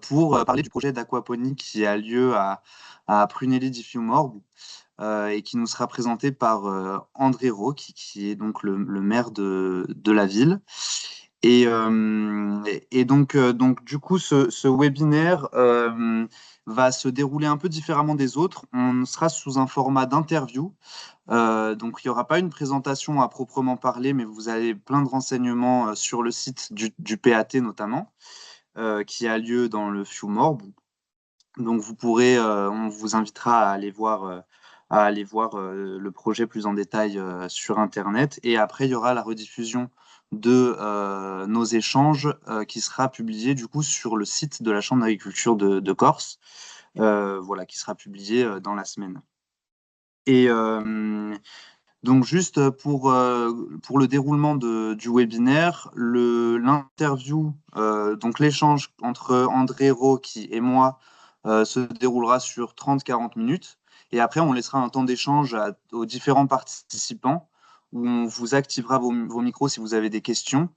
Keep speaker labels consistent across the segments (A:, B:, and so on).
A: pour parler du projet d'aquaponie qui a lieu à Prunelli di Fiumorbu et qui nous sera présenté par André Rau, qui est donc le maire de la ville. Et donc, du coup, ce webinaire va se dérouler un peu différemment des autres. On sera sous un format d'interview. Donc, il n'y aura pas une présentation à proprement parler, mais vous avez plein de renseignements sur le site du PAT notamment, qui a lieu dans le Fiumorbu. Donc, on vous invitera à aller voir le projet plus en détail sur Internet. Et après, il y aura la rediffusion de nos échanges qui sera publié du coup sur le site de la Chambre d'agriculture de Corse, voilà, qui sera publié dans la semaine. Et donc, juste pour le déroulement du webinaire, l'interview, donc l'échange entre André Rocchi et moi se déroulera sur 30-40 minutes. Et après, on laissera un temps d'échange aux différents participants où on vous activera vos micros si vous avez des questions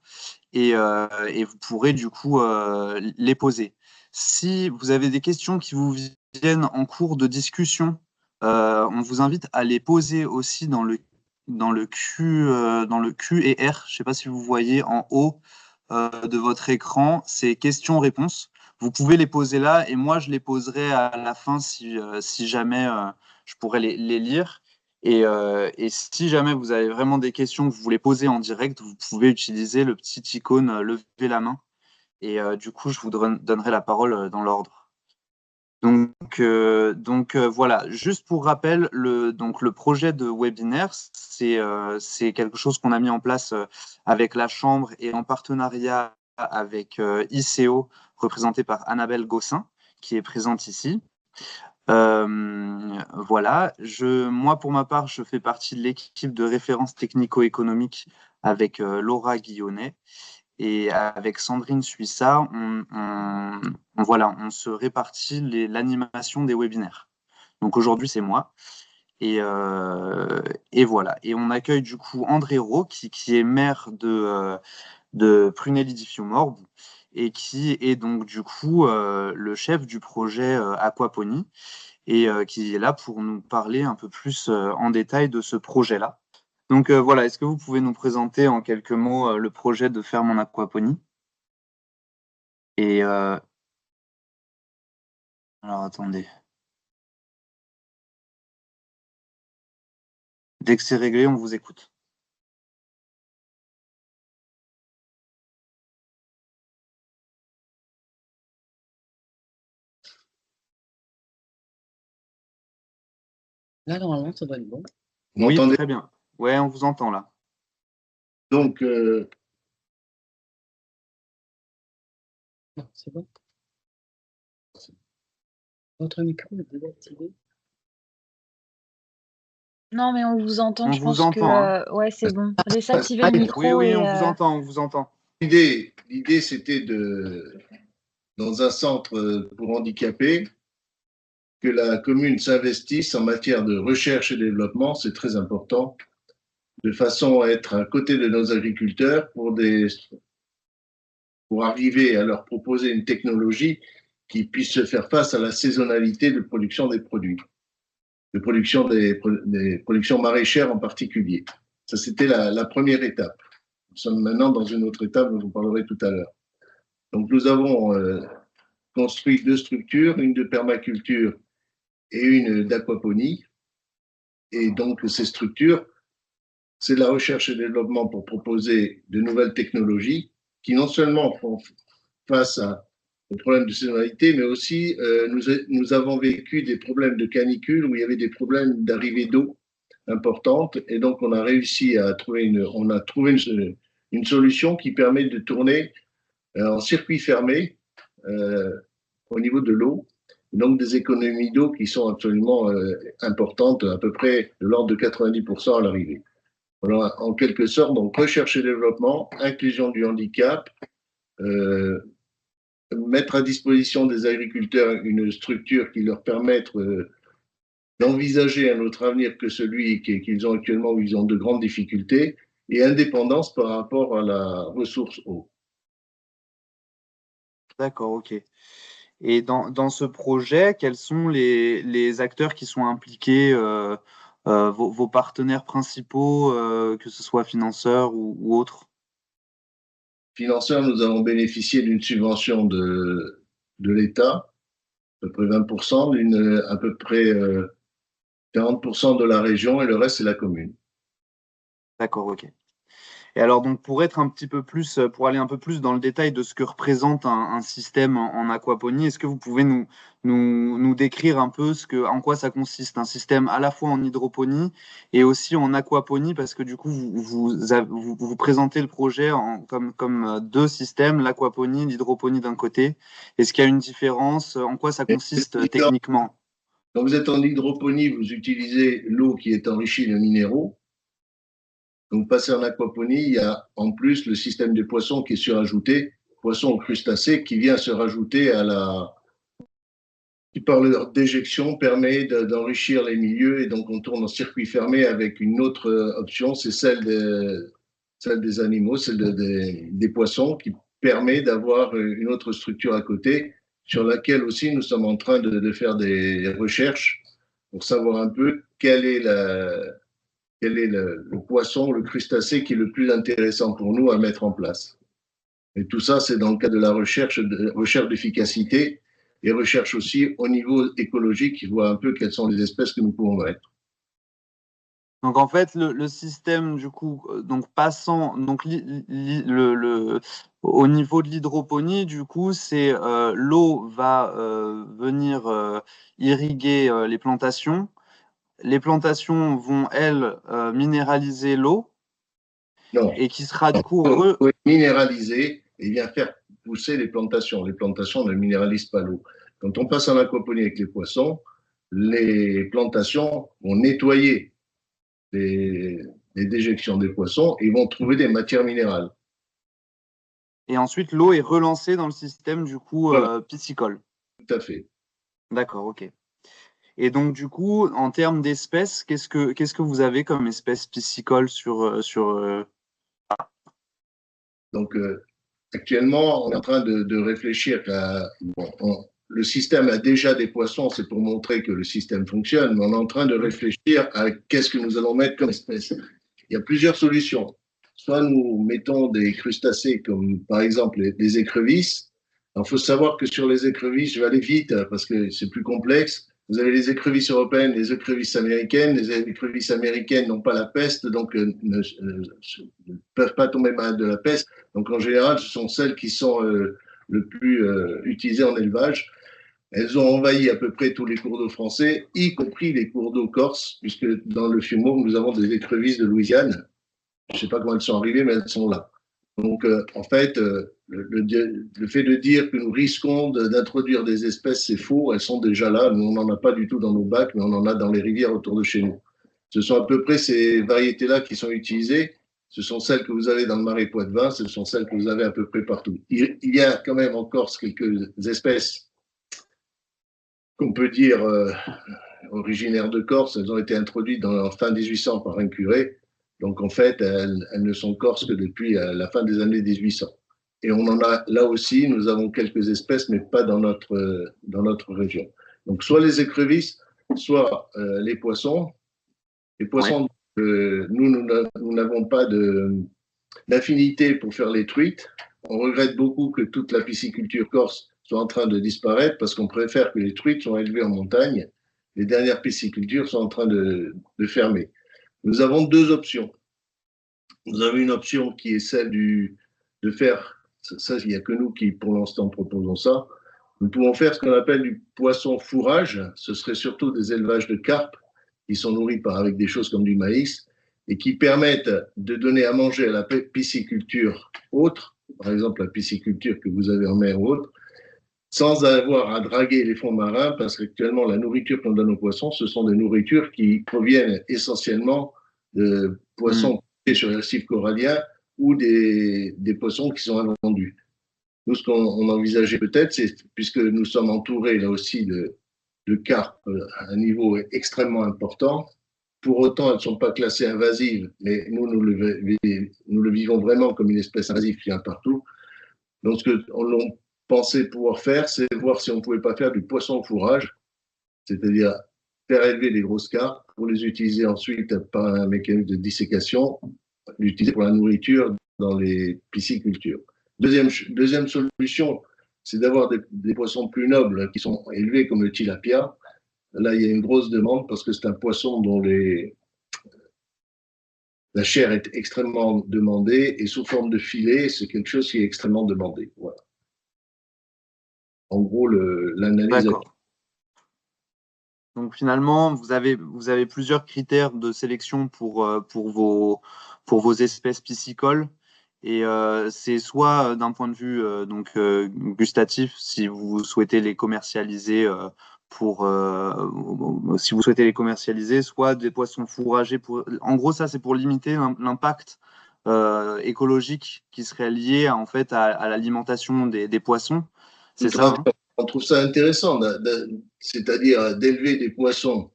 A: et vous pourrez du coup les poser. Si vous avez des questions qui vous viennent en cours de discussion, on vous invite à les poser aussi dans le Q et R. Je ne sais pas si vous voyez en haut de votre écran, c'est questions-réponses. Vous pouvez les poser là et moi je les poserai à la fin si jamais je pourrais les lire. Et si jamais vous avez vraiment des questions que vous voulez poser en direct, vous pouvez utiliser le petit icône lever la main. Et du coup, je vous donnerai la parole dans l'ordre. Voilà, juste pour rappel, donc le projet de webinaire, c'est quelque chose qu'on a mis en place avec la Chambre et en partenariat avec ICO, représenté par Annabelle Gossin, qui est présente ici. Voilà, moi pour ma part, je fais partie de l'équipe de référence technico-économique avec Laura Guillonnet. Et avec Sandrine Suissa, voilà, on se répartit l'animation des webinaires. Donc aujourd'hui, c'est moi. Et voilà. Et on accueille du coup André Rau, qui est maire de Prunelli di Fiumorbu et qui est donc du coup le chef du projet Aquaponie et qui est là pour nous parler un peu plus en détail de ce projet-là. Donc voilà, est-ce que vous pouvez nous présenter en quelques mots le projet de Ferme en Aquaponie? Et alors attendez. Dès que c'est réglé, on vous écoute.
B: Là, normalement, ça doit être bon.
A: Vous oui, m'entendez? Très bien. Ouais, on vous entend là.
B: Donc, non, c'est bon. Votre micro est désactivé.
C: Non, mais on vous entend.
A: On
C: je
A: vous
C: pense
A: entend, hein.
C: que ouais, c'est bon. Désactiver le
A: Oui,
C: micro
A: oui,
C: et
A: on vous entend, on vous entend.
B: L'idée, c'était dans un centre pour handicapés, que la commune s'investisse en matière de recherche et développement, c'est très important, de façon à être à côté de nos agriculteurs pour arriver à leur proposer une technologie qui puisse se faire face à la saisonnalité de production des produits, de production des productions maraîchères en particulier. Ça, c'était la première étape. Nous sommes maintenant dans une autre étape dont je vous parlerai tout à l'heure. Donc, nous avons construit deux structures, une de permaculture et une d'aquaponie. Et donc, ces structures, c'est de la recherche et développement pour proposer de nouvelles technologies qui non seulement font face aux problèmes de saisonnalité, mais aussi nous avons vécu des problèmes de canicule où il y avait des problèmes d'arrivée d'eau importante. Et donc, on a réussi à trouver une solution qui permet de tourner en circuit fermé au niveau de l'eau. Donc, des économies d'eau qui sont absolument importantes, à peu près de l'ordre de 90% à l'arrivée. Voilà, en quelque sorte, donc recherche et développement, inclusion du handicap, mettre à disposition des agriculteurs une structure qui leur permette d'envisager un autre avenir que celui qu'ils ont actuellement où ils ont de grandes difficultés, et indépendance par rapport à la ressource eau.
A: D'accord, ok. Et dans ce projet, quels sont les acteurs qui sont impliqués, vos partenaires principaux, que ce soit financeurs ou autres?
B: Financeurs, nous avons bénéficié d'une subvention de l'État, à peu près 20%, à peu près 40% de la région et le reste, c'est la commune.
A: D'accord, ok. Et alors, donc, pour être un petit peu plus, pour aller un peu plus dans le détail de ce que représente un système en aquaponie, est-ce que vous pouvez nous décrire un peu en quoi ça consiste, un système à la fois en hydroponie et aussi en aquaponie, parce que du coup, vous présentez le projet comme deux systèmes, l'aquaponie, l'hydroponie d'un côté. Est-ce qu'il y a une différence? En quoi ça consiste techniquement?
B: Quand vous êtes en hydroponie, vous utilisez l'eau qui est enrichie de minéraux. Donc, passer en aquaponie, il y a en plus le système des poissons qui est surajouté, poissons ou crustacés, qui vient se rajouter qui par leur déjection permet d'enrichir les milieux et donc on tourne en circuit fermé avec une autre option, c'est celle des animaux, des poissons qui permet d'avoir une autre structure à côté sur laquelle aussi nous sommes en train de faire des recherches pour savoir un peu quel est le poisson, le crustacé qui est le plus intéressant pour nous à mettre en place. Et tout ça, c'est dans le cadre de la recherche d'efficacité et recherche aussi au niveau écologique, qui voit un peu quelles sont les espèces que nous pouvons mettre.
A: Donc en fait, le système du coup, donc passant donc au niveau de l'hydroponie, du coup, c'est l'eau va venir irriguer les plantations. Les plantations vont elles minéraliser l'eau
B: Non,
A: et qui sera du coup
B: faut minéraliser et bien faire pousser les plantations. Les plantations ne minéralisent pas l'eau. Quand on passe en aquaponie avec les poissons, les plantations vont nettoyer les, les déjections des poissons et vont trouver des matières minérales.
A: et ensuite l'eau est relancée dans le système du coup
B: Voilà,
A: piscicole.
B: tout à fait.
A: D'accord, ok. Et donc, du coup, en termes d'espèces, qu'est-ce que vous avez comme espèce piscicole
B: Donc, actuellement, on est en train de réfléchir à. Le système a déjà des poissons, c'est pour montrer que le système fonctionne, mais on est en train de réfléchir à qu'est-ce que nous allons mettre comme espèce. Il y a plusieurs solutions. Soit nous mettons des crustacés comme par exemple les écrevisses. Il faut savoir que sur les écrevisses, je vais aller vite parce que c'est plus complexe. Vous avez les écrevisses européennes, les écrevisses américaines. Les écrevisses américaines n'ont pas la peste, donc ne peuvent pas tomber malades de la peste. Donc en général, ce sont celles qui sont le plus utilisées en élevage. Elles ont envahi à peu près tous les cours d'eau français, y compris les cours d'eau corse, puisque dans le Fiumont, nous avons des écrevisses de Louisiane. Je ne sais pas comment elles sont arrivées, mais elles sont là. Donc, en fait, le fait de dire que nous risquons d'introduire des espèces, c'est faux. Elles sont déjà là. Nous, on n'en a pas du tout dans nos bacs, mais on en a dans les rivières autour de chez nous. Ce sont à peu près ces variétés-là qui sont utilisées. Ce sont celles que vous avez dans le marais Poitevin. Ce sont celles que vous avez à peu près partout. Il y a quand même en Corse quelques espèces qu'on peut dire originaires de Corse. Elles ont été introduites en fin 1800 par un curé. Donc, en fait, elles ne sont corses que depuis la fin des années 1800. Et on en a, là aussi, nous avons quelques espèces, mais pas dans notre région. Donc, soit les écrevisses, soit les poissons. Les poissons, nous n'avons pas d'affinité pour faire les truites. On regrette beaucoup que toute la pisciculture corse soit en train de disparaître parce qu'on préfère que les truites soient élevées en montagne. Les dernières piscicultures sont en train de fermer. Nous avons deux options. Vous avez une option qui est celle de faire, ça, il n'y a que nous qui, pour l'instant, proposons ça. Nous pouvons faire ce qu'on appelle du poisson fourrage. Ce serait surtout des élevages de carpes qui sont nourris avec des choses comme du maïs et qui permettent de donner à manger à la pisciculture autre, par exemple la pisciculture que vous avez en mer ou autre, sans avoir à draguer les fonds marins, parce qu'actuellement, la nourriture qu'on donne aux poissons, ce sont des nourritures qui proviennent essentiellement de poissons sur les récifs coralliens ou des poissons qui sont invendus. Nous, ce qu'on envisageait peut-être, c'est, puisque nous sommes entourés là aussi de carpes à un niveau extrêmement important, pour autant, elles ne sont pas classées invasives, mais nous le vivons vraiment comme une espèce invasive qui vient partout. Donc, pensait pouvoir faire, c'est voir si on ne pouvait pas faire du poisson fourrage, c'est-à-dire faire élever des grosses carpes pour les utiliser ensuite par un mécanisme de dissécation, l'utiliser pour la nourriture dans les piscicultures. Deuxième solution, c'est d'avoir des poissons plus nobles qui sont élevés comme le tilapia. Là, il y a une grosse demande parce que c'est un poisson dont la chair est extrêmement demandée et sous forme de filet, c'est quelque chose qui est extrêmement demandé. Voilà. En gros, l'analyse.
A: D'accord. Donc finalement, vous avez plusieurs critères de sélection pour vos espèces piscicoles. Et c'est soit d'un point de vue gustatif, si vous souhaitez les commercialiser si vous souhaitez les commercialiser, soit des poissons fourragés. En gros, ça c'est pour limiter l'impact écologique qui serait lié en fait à l'alimentation des poissons. C'est ça, hein?
B: On trouve ça intéressant, c'est-à-dire d'élever des poissons.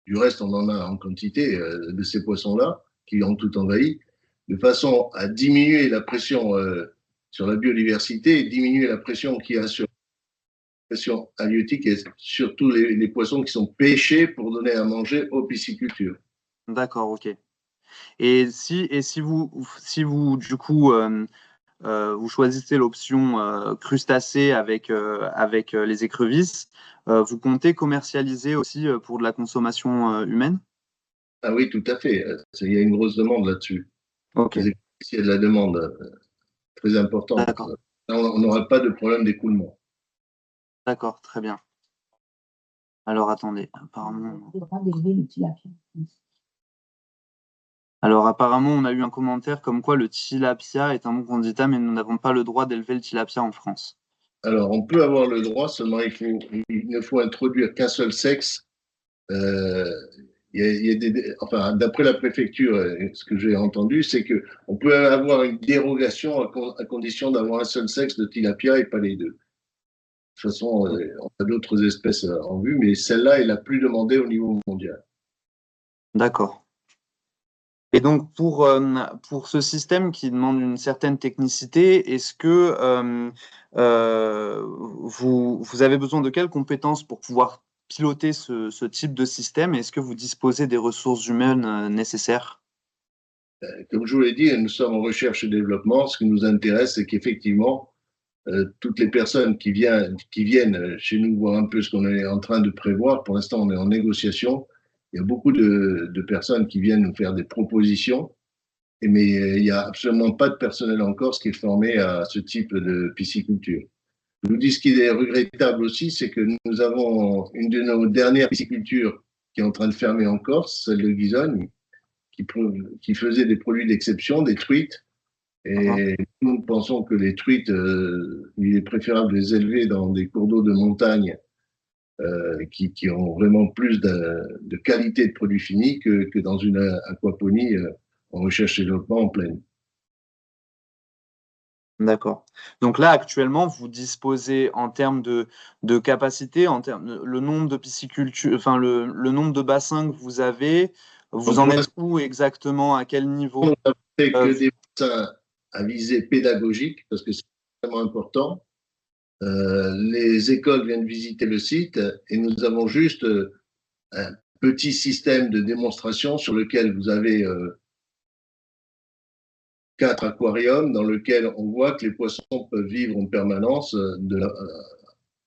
B: Du reste, on en a en quantité de ces poissons-là qui ont tout envahi, de façon à diminuer la pression sur la biodiversité et diminuer la pression qu'il y a sur la pression halieutique et surtout les poissons qui sont pêchés pour donner à manger aux piscicultures.
A: D'accord, ok. Et si vous du coup vous choisissez l'option crustacés avec les écrevisses, vous comptez commercialiser aussi pour de la consommation humaine?
B: Ah oui, tout à fait. Il y a une grosse demande là-dessus.
A: Ok,
B: Il y a de la demande très importante.
A: d'accord,
B: On n'aura pas de problème d'écoulement.
A: d'accord, très bien. Alors attendez, apparemment on a eu un commentaire comme quoi le tilapia est un bon candidat, mais nous n'avons pas le droit d'élever le tilapia en France.
B: Alors, on peut avoir le droit, seulement il ne faut introduire qu'un seul sexe. Enfin, d'après la préfecture, ce que j'ai entendu, c'est qu'on peut avoir une dérogation à condition d'avoir un seul sexe de tilapia et pas les deux. De toute façon, on a d'autres espèces en vue, mais celle-là est la plus demandée au niveau mondial.
A: D'accord. Et donc, pour ce système qui demande une certaine technicité, est-ce que vous avez besoin de quelles compétences pour pouvoir piloter ce type de système? Est-ce que vous disposez des ressources humaines nécessaires?
B: Comme je vous l'ai dit, nous sommes en recherche et développement. Ce qui nous intéresse, c'est qu'effectivement, toutes les personnes qui viennent chez nous voir un peu ce qu'on est en train de prévoir, pour l'instant, on est en négociation. Il y a beaucoup de personnes qui viennent nous faire des propositions, mais il n'y a absolument pas de personnel en Corse qui est formé à ce type de pisciculture. Je vous dis ce qui est regrettable aussi, c'est que nous avons une de nos dernières piscicultures qui est en train de fermer en Corse, celle de Guisogne, qui faisait des produits d'exception, des truites. Et nous pensons que les truites, il est préférable de les élever dans des cours d'eau de montagne qui ont vraiment plus de qualité de produits finis que dans une aquaponie en recherche et développement en pleine.
A: D'accord. Donc là, actuellement, vous disposez en termes de capacité, le nombre de pisciculture, enfin le nombre de bassins que vous avez, vous
B: Donc,
A: en êtes où exactement, à quel niveau?
B: on n'a fait que des bassins à visée pédagogique, parce que c'est vraiment important. Les écoles viennent visiter le site et nous avons juste un petit système de démonstration sur lequel vous avez 4 aquariums dans lesquels on voit que les poissons peuvent vivre en permanence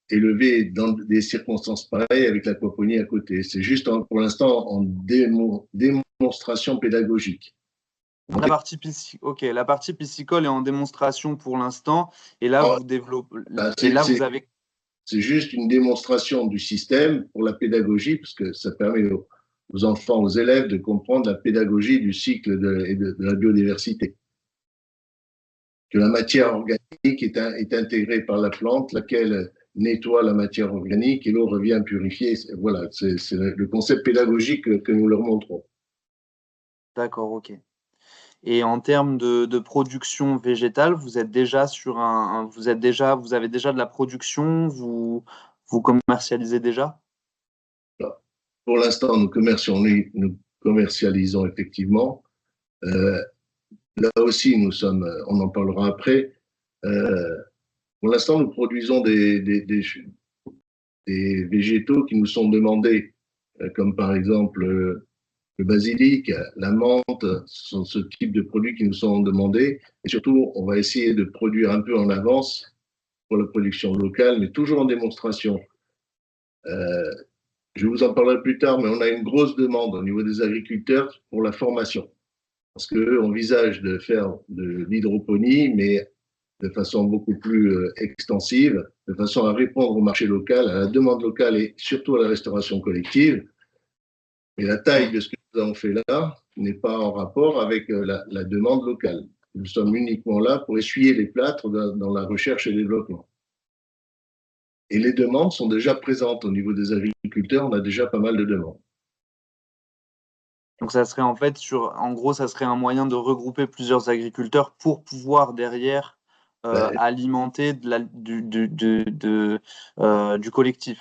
B: élevés dans des circonstances pareilles avec l'aquaponie à côté. C'est juste pour l'instant en démonstration pédagogique.
A: La partie la partie piscicole est en démonstration pour l'instant, et là
B: Alors,
A: vous développez, vous avez.
B: C'est juste une démonstration du système pour la pédagogie, parce que ça permet aux enfants, aux élèves de comprendre la pédagogie du cycle de la biodiversité. Que la matière organique est intégrée par la plante, laquelle nettoie la matière organique et l'eau revient purifier. Voilà, c'est le concept pédagogique que nous leur montrons.
A: D'accord, ok. Et en termes de production végétale, vous êtes déjà sur vous avez déjà de la production, vous commercialisez déjà?
B: Pour l'instant, nous commercialisons effectivement. Là aussi, on en parlera après, Pour l'instant, nous produisons des végétaux qui nous sont demandés, comme par exemple le basilic, la menthe, ce sont ce type de produits qui nous sont demandés. Et surtout, on va essayer de produire un peu en avance pour la production locale, mais toujours en démonstration. Je vous en parlerai plus tard, mais on a une grosse demande au niveau des agriculteurs pour la formation. Parce qu'eux envisagent de faire de l'hydroponie, mais de façon beaucoup plus extensive, de façon à répondre au marché local, à la demande locale et surtout à la restauration collective. Et la taille de ce que nous avons fait là n'est pas en rapport avec la demande locale. Nous sommes uniquement là pour essuyer les plâtres dans la recherche et développement. Et les demandes sont déjà présentes au niveau des agriculteurs, on a déjà pas mal de demandes.
A: Donc ça serait en fait en gros, ça serait un moyen de regrouper plusieurs agriculteurs pour pouvoir derrière alimenter du collectif.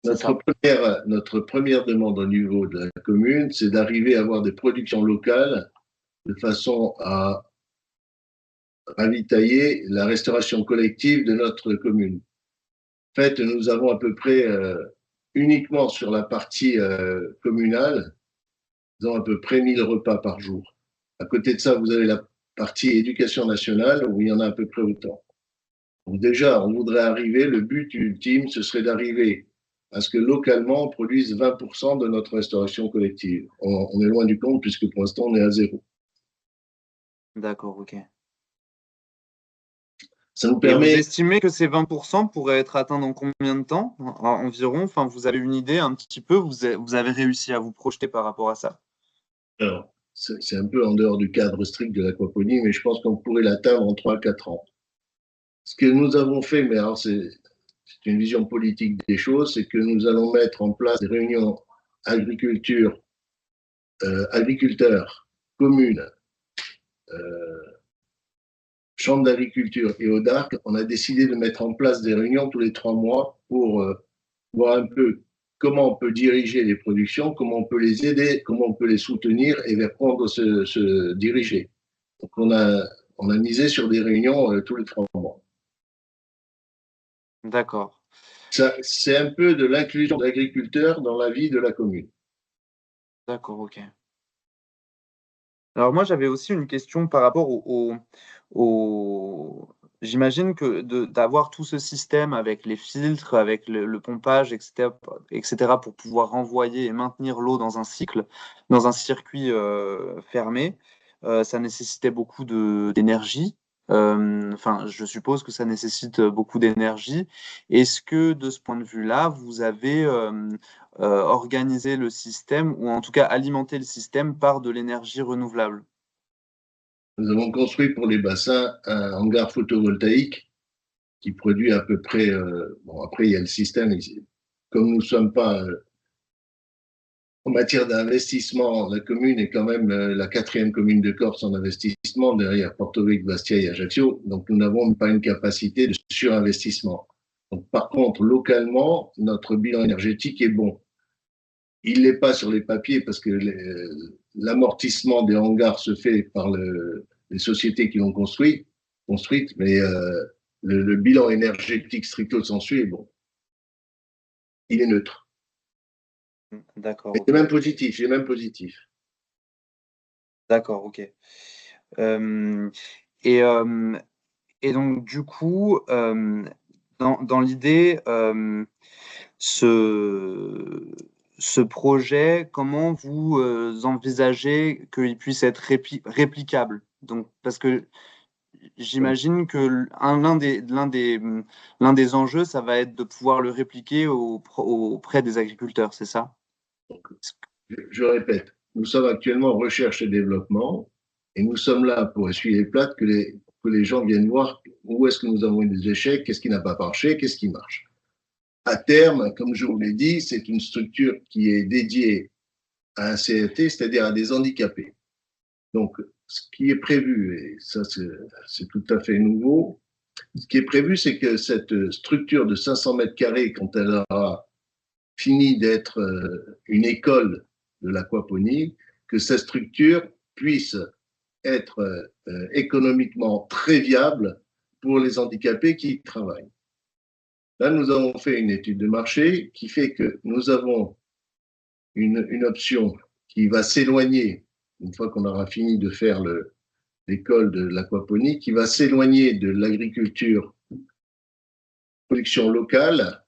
B: Notre première demande au niveau de la commune, c'est d'arriver à avoir des productions locales de façon à ravitailler la restauration collective de notre commune. En fait, nous avons à peu près, uniquement sur la partie communale, nous avons à peu près 1000 repas par jour. À côté de ça, vous avez la partie éducation nationale où il y en a à peu près autant. Donc déjà, on voudrait arriver, le but ultime, ce serait d'arriver à ce que localement, on produise 20% de notre restauration collective. On est loin du compte puisque pour l'instant, on est à zéro.
A: D'accord, ok.
B: Ça nous
A: Et
B: permet.
A: vous estimez que ces 20% pourraient être atteints dans combien de temps environ? Enfin, vous avez une idée un petit peu? Vous avez réussi à vous projeter par rapport à ça?
B: Alors, c'est un peu en dehors du cadre strict de l'aquaponie, mais je pense qu'on pourrait l'atteindre en 3-4 ans. Ce que nous avons fait, mais alors c'est une vision politique des choses, c'est que nous allons mettre en place des réunions agriculteurs, communes, chambre d'agriculture et ODARC. On a décidé de mettre en place des réunions tous les 3 mois pour voir un peu comment on peut diriger les productions, comment on peut les aider, comment on peut les soutenir et vers quoi on doit se diriger. Donc on a misé sur des réunions tous les 3 mois.
A: D'accord.
B: C'est un peu de l'inclusion de l'agriculteur dans la vie de la commune.
A: D'accord, ok. Alors moi, j'avais aussi une question par rapport J'imagine que d'avoir tout ce système avec les filtres, avec le pompage, etc., pour pouvoir renvoyer et maintenir l'eau dans un cycle, dans un circuit fermé, ça nécessitait beaucoup d'énergie. Enfin, je suppose que ça nécessite beaucoup d'énergie. Est-ce que de ce point de vue-là, vous avez organisé le système, ou en tout cas alimenté le système par de l'énergie renouvelable?
B: Nous avons construit pour les bassins un hangar photovoltaïque qui produit à peu près. Bon, après, il y a le système. Comme nous ne sommes pas en matière d'investissement, la commune est quand même la 4e commune de Corse en investissement, derrière Porto Vecchio, Bastia et Ajaccio. Donc, nous n'avons pas une capacité de surinvestissement. Donc, par contre, localement, notre bilan énergétique est bon. Il n'est pas sur les papiers parce que l'amortissement des hangars se fait par les sociétés qui l'ont construite, mais le bilan énergétique stricto sensu est bon. Il est neutre.
A: D'accord.
B: Il est même positif. Il est même positif.
A: D'accord, ok. Et donc, du coup, dans l'idée, ce projet, comment vous envisagez qu'il puisse être réplicable? Donc, parce que j'imagine que l'un des enjeux, ça va être de pouvoir le répliquer auprès des agriculteurs, c'est ça?
B: Je répète, nous sommes actuellement en recherche et développement et nous sommes là pour essuyer les plâtres, que les gens viennent voir où est-ce que nous avons eu des échecs, qu'est-ce qui n'a pas marché, qu'est-ce qui marche. À terme, comme je vous l'ai dit, c'est une structure qui est dédiée à un CFT, c'est-à-dire à des handicapés. Donc, ce qui est prévu, et ça c'est tout à fait nouveau, ce qui est prévu, c'est que cette structure de 500 mètres carrés, quand elle aura fini d'être une école de l'aquaponie, que cette structure puisse être économiquement très viable pour les handicapés qui y travaillent. Là, nous avons fait une étude de marché qui fait que nous avons une option qui va s'éloigner, une fois qu'on aura fini de faire l'école de l'aquaponie, qui va s'éloigner de l'agriculture production locale.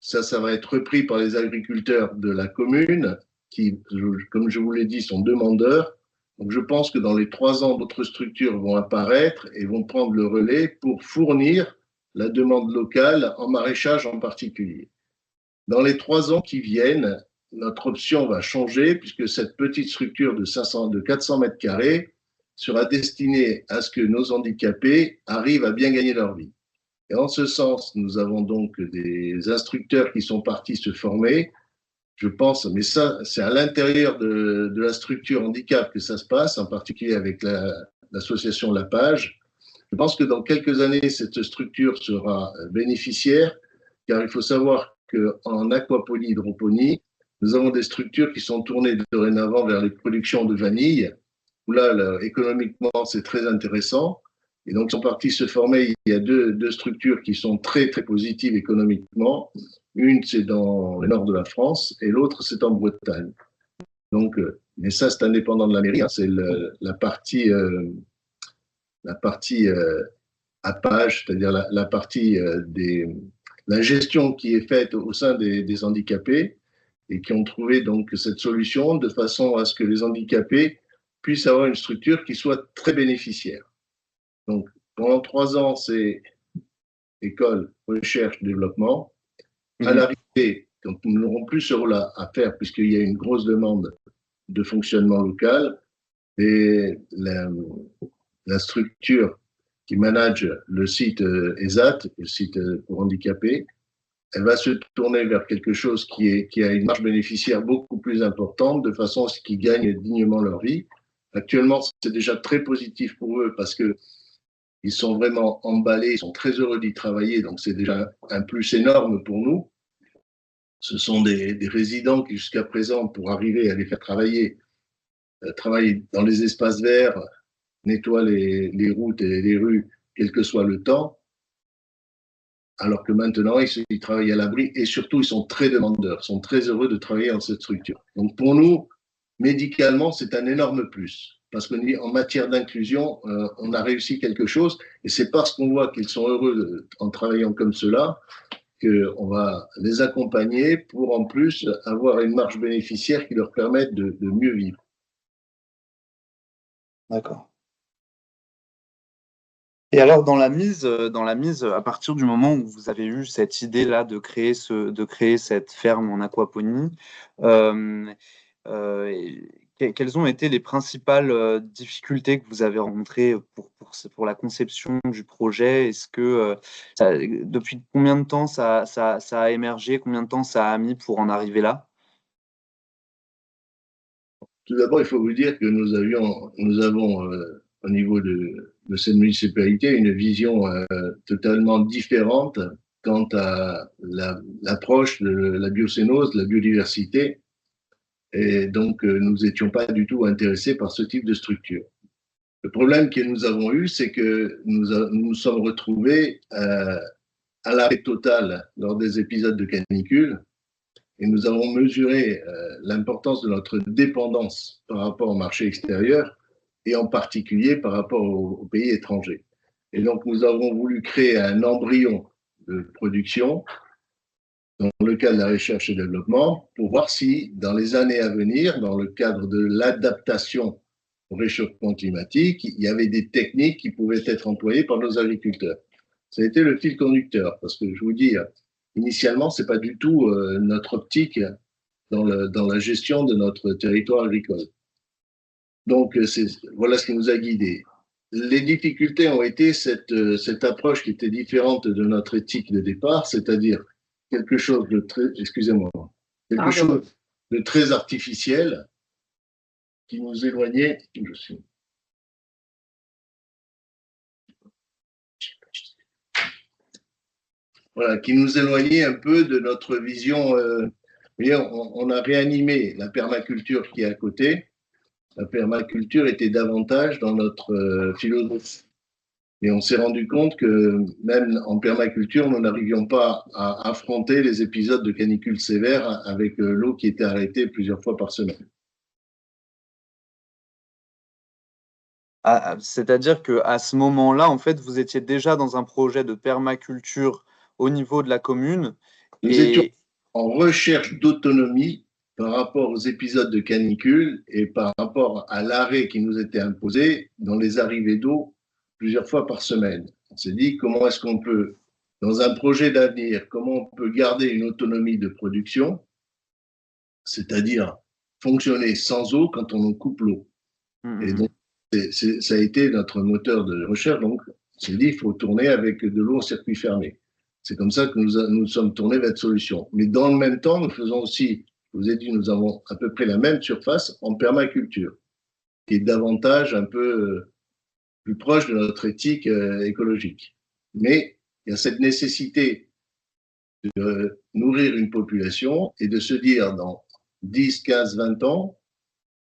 B: Ça va être repris par les agriculteurs de la commune qui, comme je vous l'ai dit, sont demandeurs. Donc, je pense que dans les 3 ans, d'autres structures vont apparaître et vont prendre le relais pour fournir la demande locale en maraîchage en particulier. Dans les 3 ans qui viennent, notre option va changer puisque cette petite structure de 400 mètres carrés sera destinée à ce que nos handicapés arrivent à bien gagner leur vie. Et en ce sens, nous avons donc des instructeurs qui sont partis se former. Je pense, mais ça, c'est à l'intérieur de la structure handicap que ça se passe, en particulier avec l'association La Page. Je pense que dans quelques années, cette structure sera bénéficiaire, car il faut savoir qu'en aquaponie, hydroponie, nous avons des structures qui sont tournées dorénavant vers les productions de vanille, où là, économiquement, c'est très intéressant. Et donc, ils sont partis se former. Il y a deux structures qui sont très, très positives économiquement. Une, c'est dans le nord de la France et l'autre, c'est en Bretagne. Donc, mais ça, c'est indépendant de la mairie. Hein, c'est la partie APAGE, c'est-à-dire la partie la gestion qui est faite au sein des handicapés et qui ont trouvé donc cette solution de façon à ce que les handicapés puissent avoir une structure qui soit très bénéficiaire. Donc, pendant 3 ans, c'est école, recherche, développement. À l'arrivée, quand nous n'aurons plus ce rôle à faire, puisqu'il y a une grosse demande de fonctionnement local, et la structure qui manage le site ESAT, le site pour handicapés, elle va se tourner vers quelque chose qui a une marge bénéficiaire beaucoup plus importante, de façon à ce qu'ils gagnent dignement leur vie. Actuellement, c'est déjà très positif pour eux parce que ils sont vraiment emballés, ils sont très heureux d'y travailler, donc c'est déjà un plus énorme pour nous. Ce sont des résidents qui, jusqu'à présent, pour arriver à les faire travailler dans les espaces verts, nettoient les routes et les rues, quel que soit le temps, alors que maintenant, ils travaillent à l'abri et surtout, ils sont très demandeurs, sont très heureux de travailler dans cette structure. Donc pour nous, médicalement, c'est un énorme plus. Parce qu'en matière d'inclusion, on a réussi quelque chose. Et c'est parce qu'on voit qu'ils sont heureux en travaillant comme cela qu'on va les accompagner pour en plus avoir une marge bénéficiaire qui leur permette de mieux vivre.
A: D'accord. Et alors, dans la mise, à partir du moment où vous avez eu cette idée-là de créer cette ferme en aquaponie, euh, euh, quelles ont été les principales difficultés que vous avez rencontrées pour la conception du projet? Est-ce que depuis combien de temps ça a émergé? Combien de temps ça a mis pour en arriver là?
B: Tout d'abord, il faut vous dire que nous avons au niveau de cette municipalité une vision totalement différente quant à l'approche de la biocénose, de la biodiversité. Et donc, nous n'étions pas du tout intéressés par ce type de structure. Le problème que nous avons eu, c'est que nous sommes retrouvés à l'arrêt total lors des épisodes de canicule et nous avons mesuré l'importance de notre dépendance par rapport au marché extérieur et en particulier par rapport aux pays étrangers. Et donc, nous avons voulu créer un embryon de production dans le cadre de la recherche et développement pour voir si, dans les années à venir, dans le cadre de l'adaptation au réchauffement climatique, il y avait des techniques qui pouvaient être employées par nos agriculteurs. Ça a été le fil conducteur, parce que je vous dis, initialement, ce n'est pas du tout notre optique dans la gestion de notre territoire agricole. Donc, voilà ce qui nous a guidés. Les difficultés ont été cette approche qui était différente de notre éthique de départ, c'est-à-dire quelque chose de très, excusez-moi, quelque chose de très artificiel qui nous éloignait. Voilà, qui nous éloignait un peu de notre vision. Vous voyez, on a réanimé la permaculture qui est à côté. La permaculture était davantage dans notre philosophie Et on s'est rendu compte que même en permaculture, nous n'arrivions pas à affronter les épisodes de canicule sévère avec l'eau qui était arrêtée plusieurs fois par semaine.
A: C'est-à-dire qu'à ce moment-là, en fait, vous étiez déjà dans un projet de permaculture au niveau de la commune.
B: Nous étions
A: Et
B: en recherche d'autonomie par rapport aux épisodes de canicule et par rapport à l'arrêt qui nous était imposé dans les arrivées d'eau plusieurs fois par semaine. On s'est dit comment est-ce qu'on peut, dans un projet d'avenir, comment on peut garder une autonomie de production, c'est-à-dire fonctionner sans eau quand on en coupe l'eau. Et donc, ça a été notre moteur de recherche. Donc, on s'est dit, il faut tourner avec de l'eau en circuit fermé. C'est comme ça que nous sommes tournés vers cette solution. Mais dans le même temps, nous faisons aussi, je vous ai dit, nous avons à peu près la même surface en permaculture, qui est davantage un peu plus proche de notre éthique écologique. Mais il y a cette nécessité de nourrir une population et de se dire dans 10, 15, 20 ans,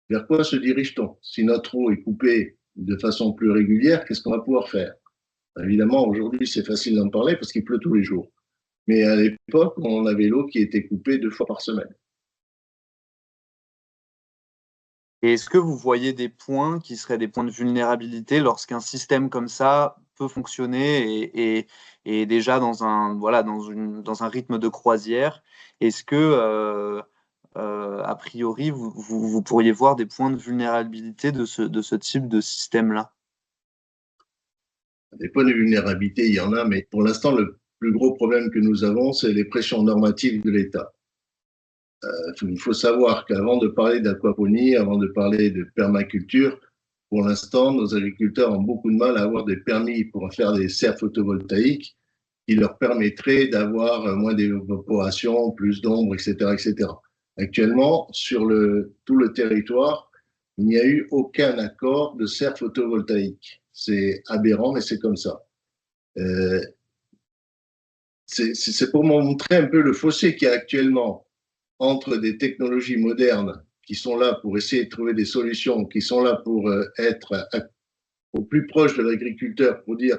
B: vers quoi se dirige-t-on? Si notre eau est coupée de façon plus régulière, qu'est-ce qu'on va pouvoir faire? Évidemment, aujourd'hui, c'est facile d'en parler parce qu'il pleut tous les jours. Mais à l'époque, on avait l'eau qui était coupée 2 fois par semaine.
A: est-ce que vous voyez des points qui seraient des points de vulnérabilité lorsqu'un système comme ça peut fonctionner et déjà dans un, voilà, dans un rythme de croisière? Est-ce que, a priori, vous pourriez voir des points de vulnérabilité de ce type de système-là?
B: Des points de vulnérabilité, il y en a, mais pour l'instant, le plus gros problème que nous avons, c'est les pressions normatives de l'État. Il faut savoir qu'avant de parler d'aquaponie, avant de parler de permaculture, pour l'instant, nos agriculteurs ont beaucoup de mal à avoir des permis pour faire des serres photovoltaïques qui leur permettraient d'avoir moins d'évaporation, plus d'ombre, etc., etc. Actuellement, sur tout le territoire, il n'y a eu aucun accord de serre photovoltaïque. C'est aberrant, mais c'est comme ça. Euh, c'est pour montrer un peu le fossé qu'il y a actuellement entre des technologies modernes qui sont là pour essayer de trouver des solutions, qui sont là pour être au plus proche de l'agriculteur, pour dire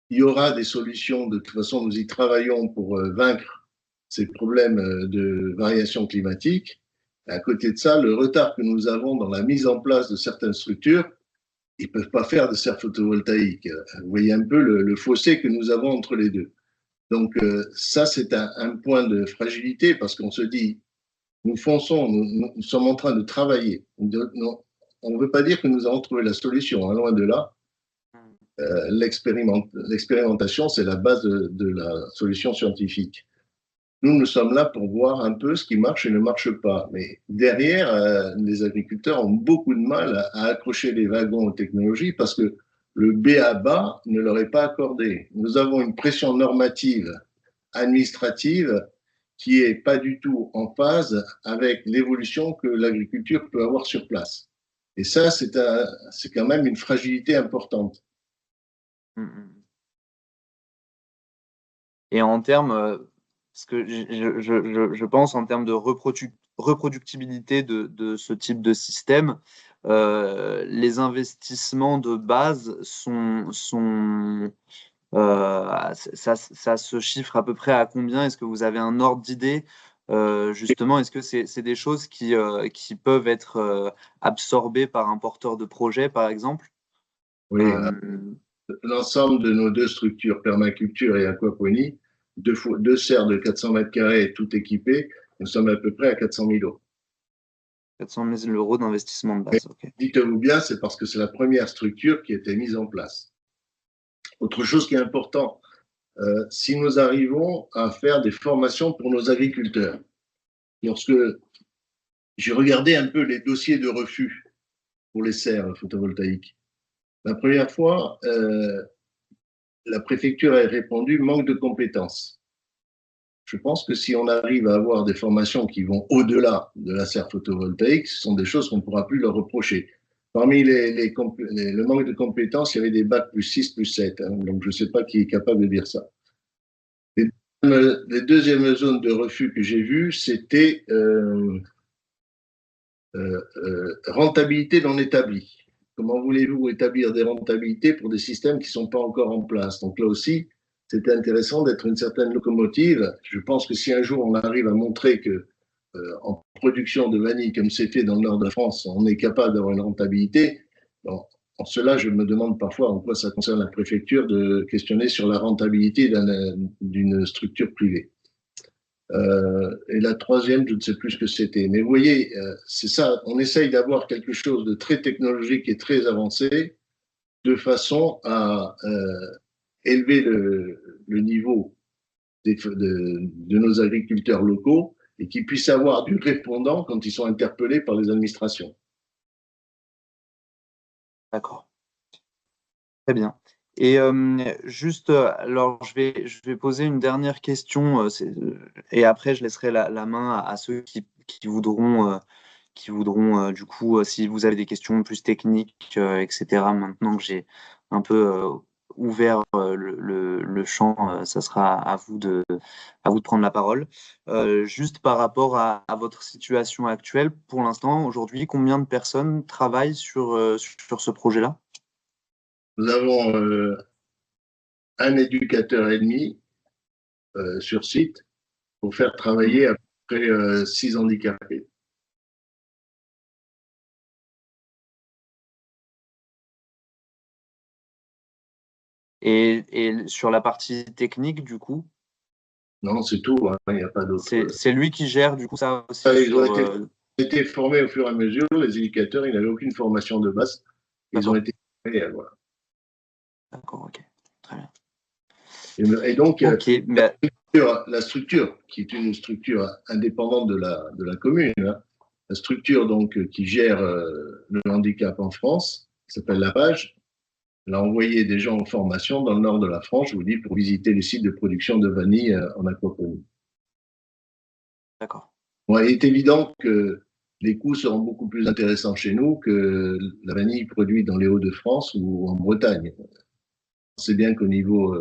B: il y aura des solutions, de toute façon nous y travaillons pour vaincre ces problèmes de variation climatique. À côté de ça, le retard que nous avons dans la mise en place de certaines structures, ils ne peuvent pas faire de serre photovoltaïque. Vous voyez un peu le fossé que nous avons entre les deux. Donc ça, c'est un point de fragilité parce qu'on se dit, nous fonçons, nous sommes en train de travailler. On ne veut pas dire que nous avons trouvé la solution, hein, loin de là. L'expérimentation, c'est la base de la solution scientifique. Nous sommes là pour voir un peu ce qui marche et ne marche pas. Mais derrière, les agriculteurs ont beaucoup de mal à accrocher les wagons aux technologies parce que le B.A.-ba ne leur est pas accordé. Nous avons une pression normative, administrative, qui est pas du tout en phase avec l'évolution que l'agriculture peut avoir sur place. Et ça, c'est quand même une fragilité importante.
A: Et en termes, parce que je pense en termes de reproductibilité de ce type de système, les investissements de base ça se chiffre à peu près à combien? Est-ce que vous avez un ordre d'idée? Justement, est-ce que c'est des choses qui peuvent être absorbées par un porteur de projet, par exemple?
B: Oui, l'ensemble de nos deux structures, permaculture et aquaponie, deux serres de 400 mètres carrés, tout équipées, nous sommes à peu près à 400 000 euros.
A: 400 000 euros d'investissement de base, ok.
B: Dites-vous bien, c'est parce que c'est la première structure qui a été mise en place. Autre chose qui est important, si nous arrivons à faire des formations pour nos agriculteurs, lorsque j'ai regardé un peu les dossiers de refus pour les serres photovoltaïques, la première fois, la préfecture a répondu manque de compétences. Je pense que si on arrive à avoir des formations qui vont au-delà de la serre photovoltaïque, ce sont des choses qu'on ne pourra plus leur reprocher. Parmi le manque de compétences, il y avait des bacs plus 6, plus 7. Hein, donc, je ne sais pas qui est capable de dire ça. Les deuxièmes zones de refus que j'ai vues, c'était rentabilité non établie. comment voulez-vous établir des rentabilités pour des systèmes qui ne sont pas encore en place? Donc là aussi, c'était intéressant d'être une certaine locomotive. Je pense que si un jour on arrive à montrer que en production de vanille, comme c'est fait dans le nord de la France, on est capable d'avoir une rentabilité, bon, en cela, je me demande parfois en quoi ça concerne la préfecture de questionner sur la rentabilité d'une structure privée. Et la troisième, je ne sais plus ce que c'était. Mais vous voyez, c'est ça, on essaye d'avoir quelque chose de très technologique et très avancé de façon à élever le niveau de nos agriculteurs locaux et qu'ils puissent avoir du répondant quand ils sont interpellés par les administrations.
A: D'accord. Très bien. Et juste, alors je vais poser une dernière question et après je laisserai la main à ceux qui voudront du coup, si vous avez des questions plus techniques, etc. Maintenant que j'ai un peu ouvert le champ, ça sera à vous de prendre la parole. Juste par rapport à votre situation actuelle, pour l'instant, aujourd'hui, combien de personnes travaillent sur ce projet-là?
B: Nous avons un éducateur et demi sur site pour faire travailler à peu près 6 handicapés.
A: Et sur la partie technique, du coup,
B: Non, c'est tout, hein, il n'y a pas d'autre.
A: c'est lui qui gère du coup ça aussi
B: Ils ont
A: sur.
B: été formés au fur et à mesure, les éducateurs, ils n'avaient aucune formation de base. Ils ont
A: D'accord,
B: été formés, voilà.
A: d'accord, ok, très bien.
B: Et donc,
A: Ok, bah,
B: la structure, qui est une structure indépendante de la commune, hein, la structure donc, qui gère le handicap en France, qui s'appelle la PAGE, elle a envoyé des gens en formation dans le nord de la France, je vous dis, pour visiter les sites de production de vanille en aquaponie.
A: d'accord,
B: Bon, il est évident que les coûts seront beaucoup plus intéressants chez nous que la vanille produite dans les Hauts-de-France ou en Bretagne. On sait bien qu'au niveau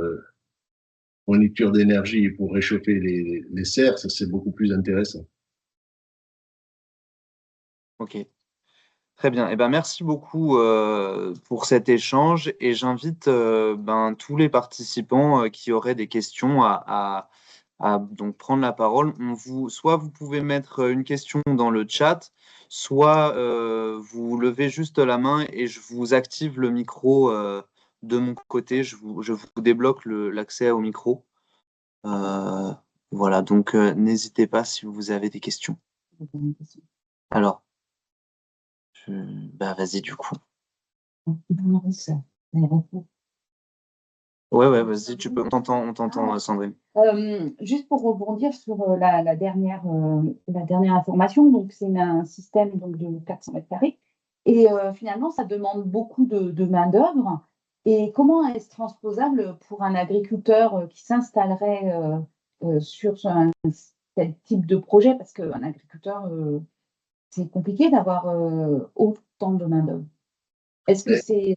B: fourniture d'énergie pour réchauffer les serres, ça c'est beaucoup plus intéressant.
A: ok. Très bien. Eh ben, merci beaucoup pour cet échange et j'invite tous les participants qui auraient des questions à donc prendre la parole. Soit vous pouvez mettre une question dans le chat, soit vous levez juste la main et je vous active le micro de mon côté. Je vous débloque l'accès au micro. Euh, voilà, donc n'hésitez pas si vous avez des questions. Alors, vas-y du coup. Ouais, vas-y, tu peux. On t'entend, Sandrine.
D: Juste pour rebondir sur la dernière information, donc c'est un système donc, de 400 mètres carrés et finalement ça demande beaucoup de main-d'œuvre. Et comment est-ce transposable pour un agriculteur qui s'installerait sur tel type de projet? Parce qu'un agriculteur, c'est compliqué d'avoir autant de main-d'œuvre. Est-ce que
B: Mais
D: c'est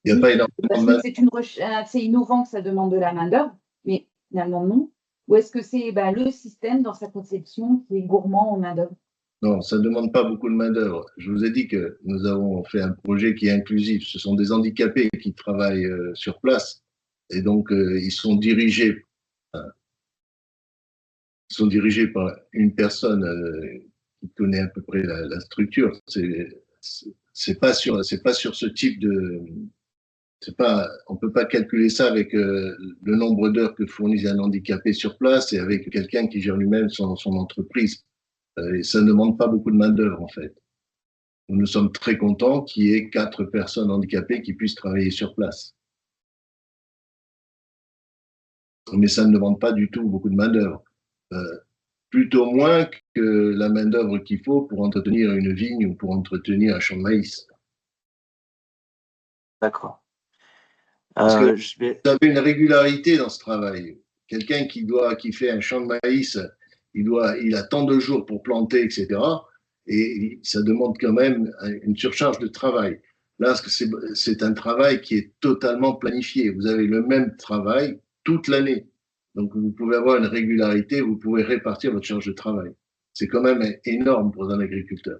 B: il n'y a pas énormément
D: parce
B: de
D: que c'est innovant que ça demande de la main-d'œuvre, mais finalement non. Ou est-ce que c'est le système dans sa conception qui est gourmand en main-d'œuvre?
B: Non, ça ne demande pas beaucoup de main-d'œuvre. Je vous ai dit que nous avons fait un projet qui est inclusif. Ce sont des handicapés qui travaillent sur place. Et donc, ils sont dirigés par une personne qui connaît à peu près la structure. C'est pas sur ce type de. On peut pas calculer ça avec le nombre d'heures que fournit un handicapé sur place et avec quelqu'un qui gère lui-même son entreprise. Et ça ne demande pas beaucoup de main-d'œuvre, en fait. Nous sommes très contents qu'il y ait 4 personnes handicapées qui puissent travailler sur place. Mais ça ne demande pas du tout beaucoup de main-d'œuvre. Plutôt moins que la main-d'œuvre qu'il faut pour entretenir une vigne ou pour entretenir un champ de maïs.
A: D'accord.
B: Parce que
A: Je vais.
B: vous avez une régularité dans ce travail. Quelqu'un qui fait un champ de maïs, il a tant de jours pour planter, etc. Et ça demande quand même une surcharge de travail. Là, c'est un travail qui est totalement planifié. Vous avez le même travail toute l'année. Donc, vous pouvez avoir une régularité, vous pouvez répartir votre charge de travail. C'est quand même énorme pour un agriculteur.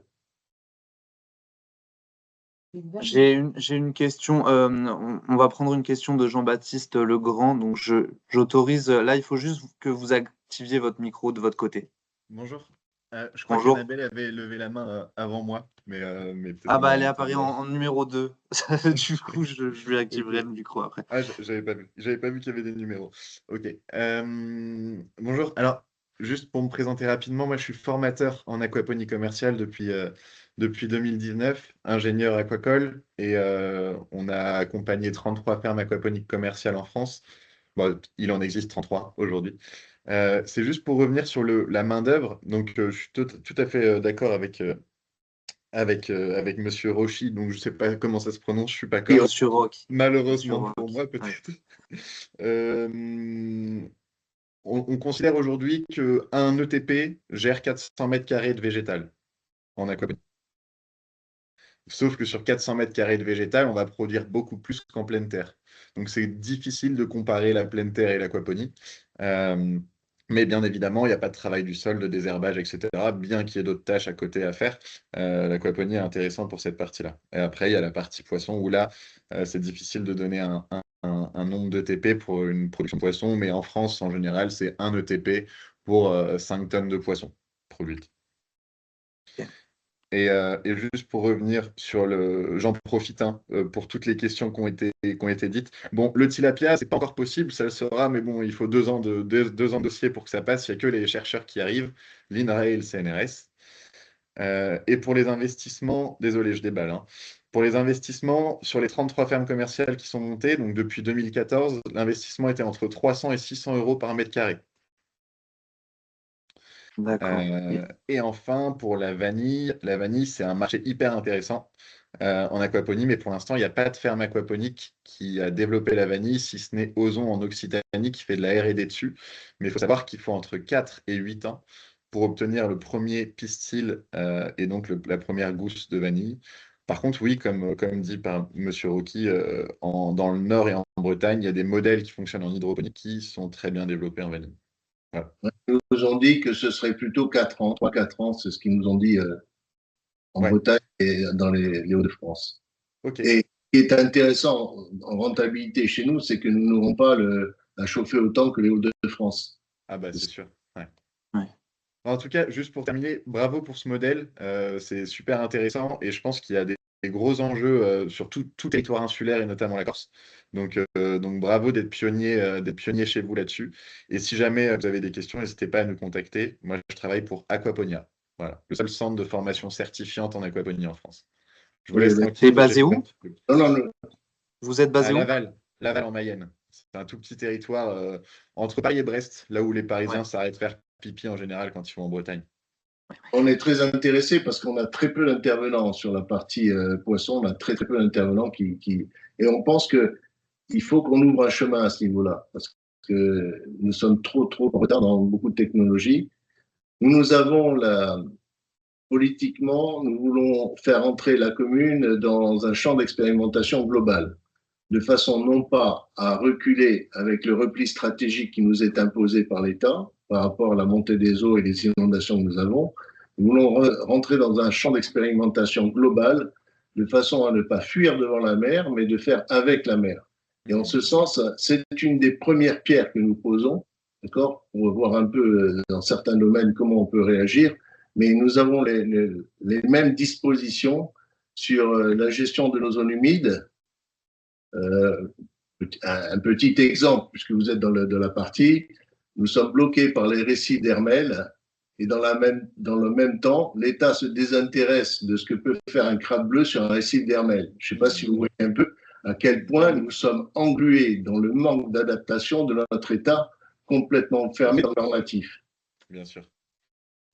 A: J'ai une question. On va prendre une question de Jean-Baptiste Legrand. Donc, j'autorise. Là, il faut juste que vous activiez votre micro de votre côté.
E: Bonjour. Je crois
A: Bonjour.
E: qu'Annabelle avait levé la main avant moi, mais peut-être
A: Ah,
E: qu'on
A: bah,
E: va
A: elle est
E: en
A: apparue
E: entendre.
A: en numéro 2. Du coup, je lui activerai le micro après.
E: Ah, j'avais pas vu. J'avais pas vu qu'il y avait des numéros. Ok. Bonjour. Alors, juste pour me présenter rapidement, moi, je suis formateur en aquaponie commerciale depuis 2019, ingénieur aquacole, et on a accompagné 33 fermes aquaponiques commerciales en France. Bon, il en existe 33 aujourd'hui. C'est juste pour revenir sur la main-d'œuvre. Donc, je suis tout à fait d'accord avec Monsieur Rochy. Donc, je sais pas comment ça se prononce, je suis pas corse.
A: Monsieur Rock.
E: Malheureusement pour
A: Rock,
E: moi,
A: ouais.
E: peut-être. Euh, on considère aujourd'hui qu'un ETP gère 400 mètres carrés de végétal en aquaponie. Sauf que sur 400 mètres carrés de végétal, on va produire beaucoup plus qu'en pleine terre. Donc c'est difficile de comparer la pleine terre et l'aquaponie. Euh, mais bien évidemment, il n'y a pas de travail du sol, de désherbage, etc. Bien qu'il y ait d'autres tâches à côté à faire, l'aquaponie est intéressante pour cette partie-là. Et après, il y a la partie poisson où là, c'est difficile de donner un nombre d'ETP pour une production de poisson. Mais en France, en général, c'est un ETP pour 5 tonnes de poissons produites.
A: Ok.
E: Et juste pour revenir sur j'en profite pour toutes les questions qui ont été dites. Bon, le tilapia, c'est pas encore possible, ça le sera, mais bon, il faut 2 ans de dossier pour que ça passe. Il n'y a que les chercheurs qui arrivent, l'INRAE et le CNRS. Et pour les investissements, désolé, je déballe, hein. Pour les investissements, sur les 33 fermes commerciales qui sont montées, donc depuis 2014, l'investissement était entre 300 et 600 euros par mètre carré.
A: D'accord.
E: Et enfin, pour la vanille, c'est un marché hyper intéressant en aquaponie, mais pour l'instant, il n'y a pas de ferme aquaponique qui a développé la vanille, si ce n'est Ozon en Occitanie qui fait de la R&D dessus. Mais il faut savoir qu'il faut entre 4 et 8 ans pour obtenir le premier pistil et donc la première gousse de vanille. Par contre, oui, comme dit par Monsieur Rocky, dans le Nord et en Bretagne, il y a des modèles qui fonctionnent en hydroponie qui sont très bien développés en vanille. Voilà.
B: Ils nous ont dit que ce serait plutôt 4 ans, 3-4 ans, c'est ce qu'ils nous ont dit en
E: Ouais,
B: Bretagne et dans les Hauts-de-France.
E: ok.
B: Et ce qui est intéressant en rentabilité chez nous, c'est que nous n'aurons pas à chauffer autant que les Hauts-de-France.
E: Ah bah c'est sûr. Ouais.
A: Ouais.
E: En tout cas, juste pour terminer, bravo pour ce modèle. C'est super intéressant et je pense qu'il y a des gros enjeux sur tout territoire insulaire et notamment la Corse. Donc bravo d'être pionnier chez vous là-dessus. Et si jamais vous avez des questions, n'hésitez pas à nous contacter. Moi, je travaille pour Aquaponia. Voilà, le seul centre de formation certifiante en aquaponie en France. Je vous
B: Oui,
E: laisse
B: mais-
A: C'est
E: tranquille.
A: basé où?
B: non, non,
A: Vous êtes
E: À
A: basé où?
E: Laval en Mayenne. C'est un tout petit territoire entre Paris et Brest, là où les Parisiens
A: Ouais.
E: s'arrêtent faire pipi en général quand ils vont en Bretagne.
B: on est très intéressé parce qu'on a très peu d'intervenants sur la partie poisson. On a très, très peu d'intervenants et on pense qu'il faut qu'on ouvre un chemin à ce niveau-là parce que nous sommes trop en retard dans beaucoup de technologies. Nous avons politiquement, nous voulons faire entrer la commune dans un champ d'expérimentation global, de façon non pas à reculer avec le repli stratégique qui nous est imposé par l'État par rapport à la montée des eaux et les inondations que nous avons. Nous voulons rentrer dans un champ d'expérimentation global de façon à ne pas fuir devant la mer, mais de faire avec la mer. Et en ce sens, c'est une des premières pierres que nous posons, d'accord, pour voir un peu dans certains domaines comment on peut réagir. Mais nous avons les mêmes dispositions sur la gestion de nos zones humides. Un petit exemple, puisque vous êtes dans la partie, nous sommes bloqués par les récifs d'Hermel et dans le même temps, l'État se désintéresse de ce que peut faire un crabe bleu sur un récif d'Hermel. Je ne sais pas si vous voyez un peu à quel point nous sommes englués dans le manque d'adaptation de notre État complètement fermé dans le normatif.
E: Bien sûr.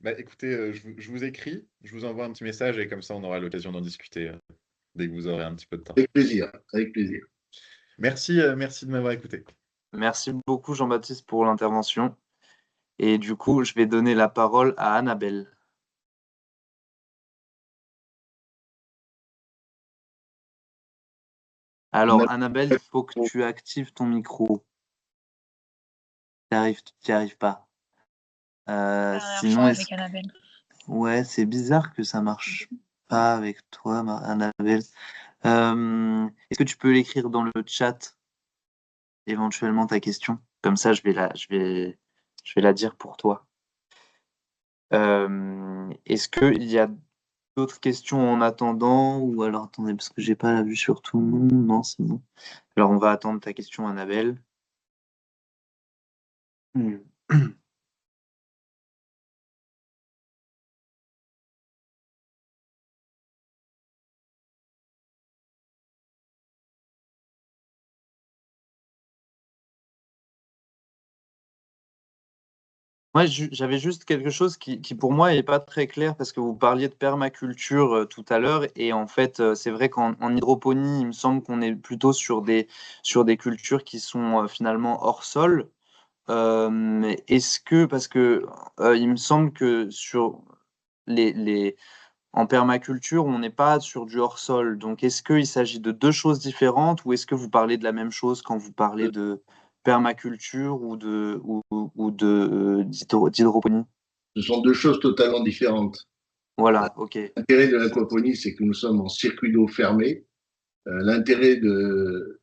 E: Bah, écoutez, je vous écris, je vous envoie un petit message et comme ça, on aura l'occasion d'en discuter dès que vous aurez un petit peu de temps.
B: Avec plaisir, avec plaisir.
E: Merci de m'avoir écouté.
A: Merci beaucoup, Jean-Baptiste, pour l'intervention. Et du coup, je vais donner la parole à Annabelle. Alors, Annabelle, il faut que tu actives ton micro. Tu n'y arrives pas. Sinon,
C: avec Annabelle.
A: ouais, c'est bizarre que ça marche pas avec toi, Annabelle. Est-ce que tu peux l'écrire dans le chat, éventuellement, ta question? Comme ça, je vais la dire pour toi. Est-ce qu'il y a d'autres questions en attendant? Ou alors, attendez, parce que j'ai pas la vue sur tout le monde. Non, c'est bon. Alors, on va attendre ta question, Annabelle. Moi, j'avais juste quelque chose qui pour moi n'est pas très clair parce que vous parliez de permaculture tout à l'heure et en fait, c'est vrai qu'en hydroponie, il me semble qu'on est plutôt sur des cultures qui sont finalement hors sol. Est-ce que, parce que il me semble que sur les, en permaculture, on n'est pas sur du hors sol. Donc, est-ce qu'il s'agit de deux choses différentes ou est-ce que vous parlez de la même chose quand vous parlez de permaculture ou d'hydroponie?
B: Ce sont deux choses totalement différentes.
A: Voilà, ok.
B: L'intérêt de l'aquaponie, c'est que nous sommes en circuit d'eau fermé. L'intérêt de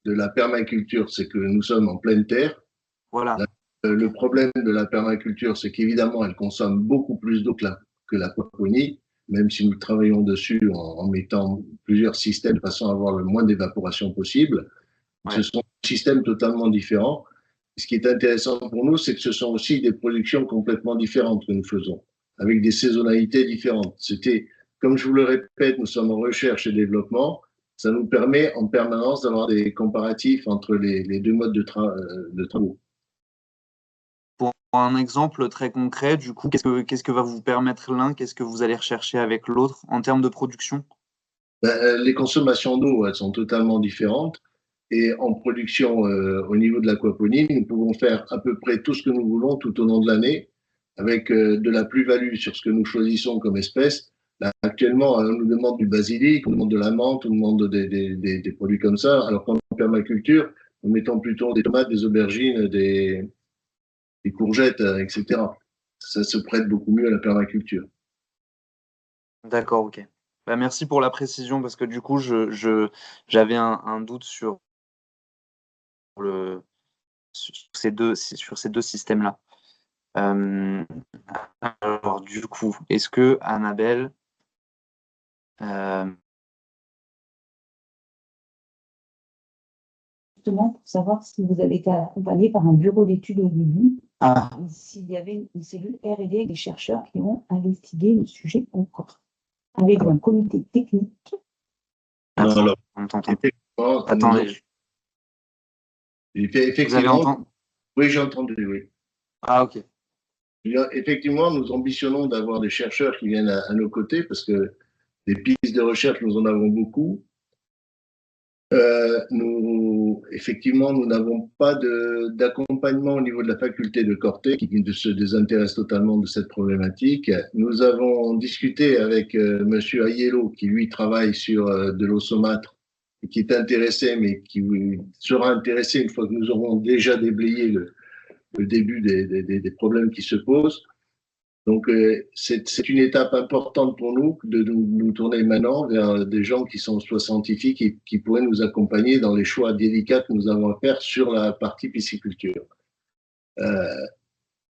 B: la permaculture, c'est que nous sommes en pleine terre.
A: Voilà,
B: Le problème de la permaculture, c'est qu'évidemment, elle consomme beaucoup plus d'eau que l'aquaponie, même si nous travaillons dessus en mettant plusieurs systèmes de façon à avoir le moins d'évaporation possible.
A: ouais.
B: Ce sont des systèmes totalement différents. Ce qui est intéressant pour nous, c'est que ce sont aussi des productions complètement différentes que nous faisons, avec des saisonnalités différentes. C'était, comme je vous le répète, nous sommes en recherche et développement. Ça nous permet en permanence d'avoir des comparatifs entre les deux modes de travaux.
A: Pour un exemple très concret, du coup, qu'est-ce que va vous permettre l'un? Qu'est-ce que vous allez rechercher avec l'autre en termes de production?
B: Les consommations d'eau, elles sont totalement différentes. Et en production, au niveau de l'aquaponie, nous pouvons faire à peu près tout ce que nous voulons tout au long de l'année, avec de la plus-value sur ce que nous choisissons comme espèce. Là, actuellement, on nous demande du basilic, on nous demande de la menthe, on nous demande des produits comme ça, alors qu'en permaculture, nous mettons plutôt des tomates, des aubergines, des courgettes, etc. Ça se prête beaucoup mieux à la permaculture.
A: D'accord, ok. Bah, merci pour la précision parce que du coup, j'avais un doute le, sur ces deux systèmes-là. Euh, alors, du coup, est-ce que Annabelle, euh,
D: Justement, pour savoir si vous avez été accompagné par un bureau d'études au début,
A: ah,
D: s'il y avait une cellule R&D avec des chercheurs qui ont investigué le sujet encore, avec un comité technique.
B: Non, alors,
A: on t'entend.
B: effectivement,
A: Attendez, vous avez
B: effectivement,
A: entendu?
B: oui, j'ai entendu, oui.
A: Ah, ok.
B: Effectivement, nous ambitionnons d'avoir des chercheurs qui viennent à nos côtés parce que des pistes de recherche, nous en avons beaucoup. Effectivement, nous n'avons pas d'accompagnement au niveau de la faculté de Corté qui se désintéresse totalement de cette problématique. Nous avons discuté avec Monsieur Aiello qui lui travaille sur de l'eau saumâtre et qui est intéressé, mais qui sera intéressé une fois que nous aurons déjà déblayé le début des problèmes qui se posent. Donc, c'est une étape importante pour nous de nous tourner maintenant vers des gens qui sont soit scientifiques et qui pourraient nous accompagner dans les choix délicats que nous avons à faire sur la partie pisciculture.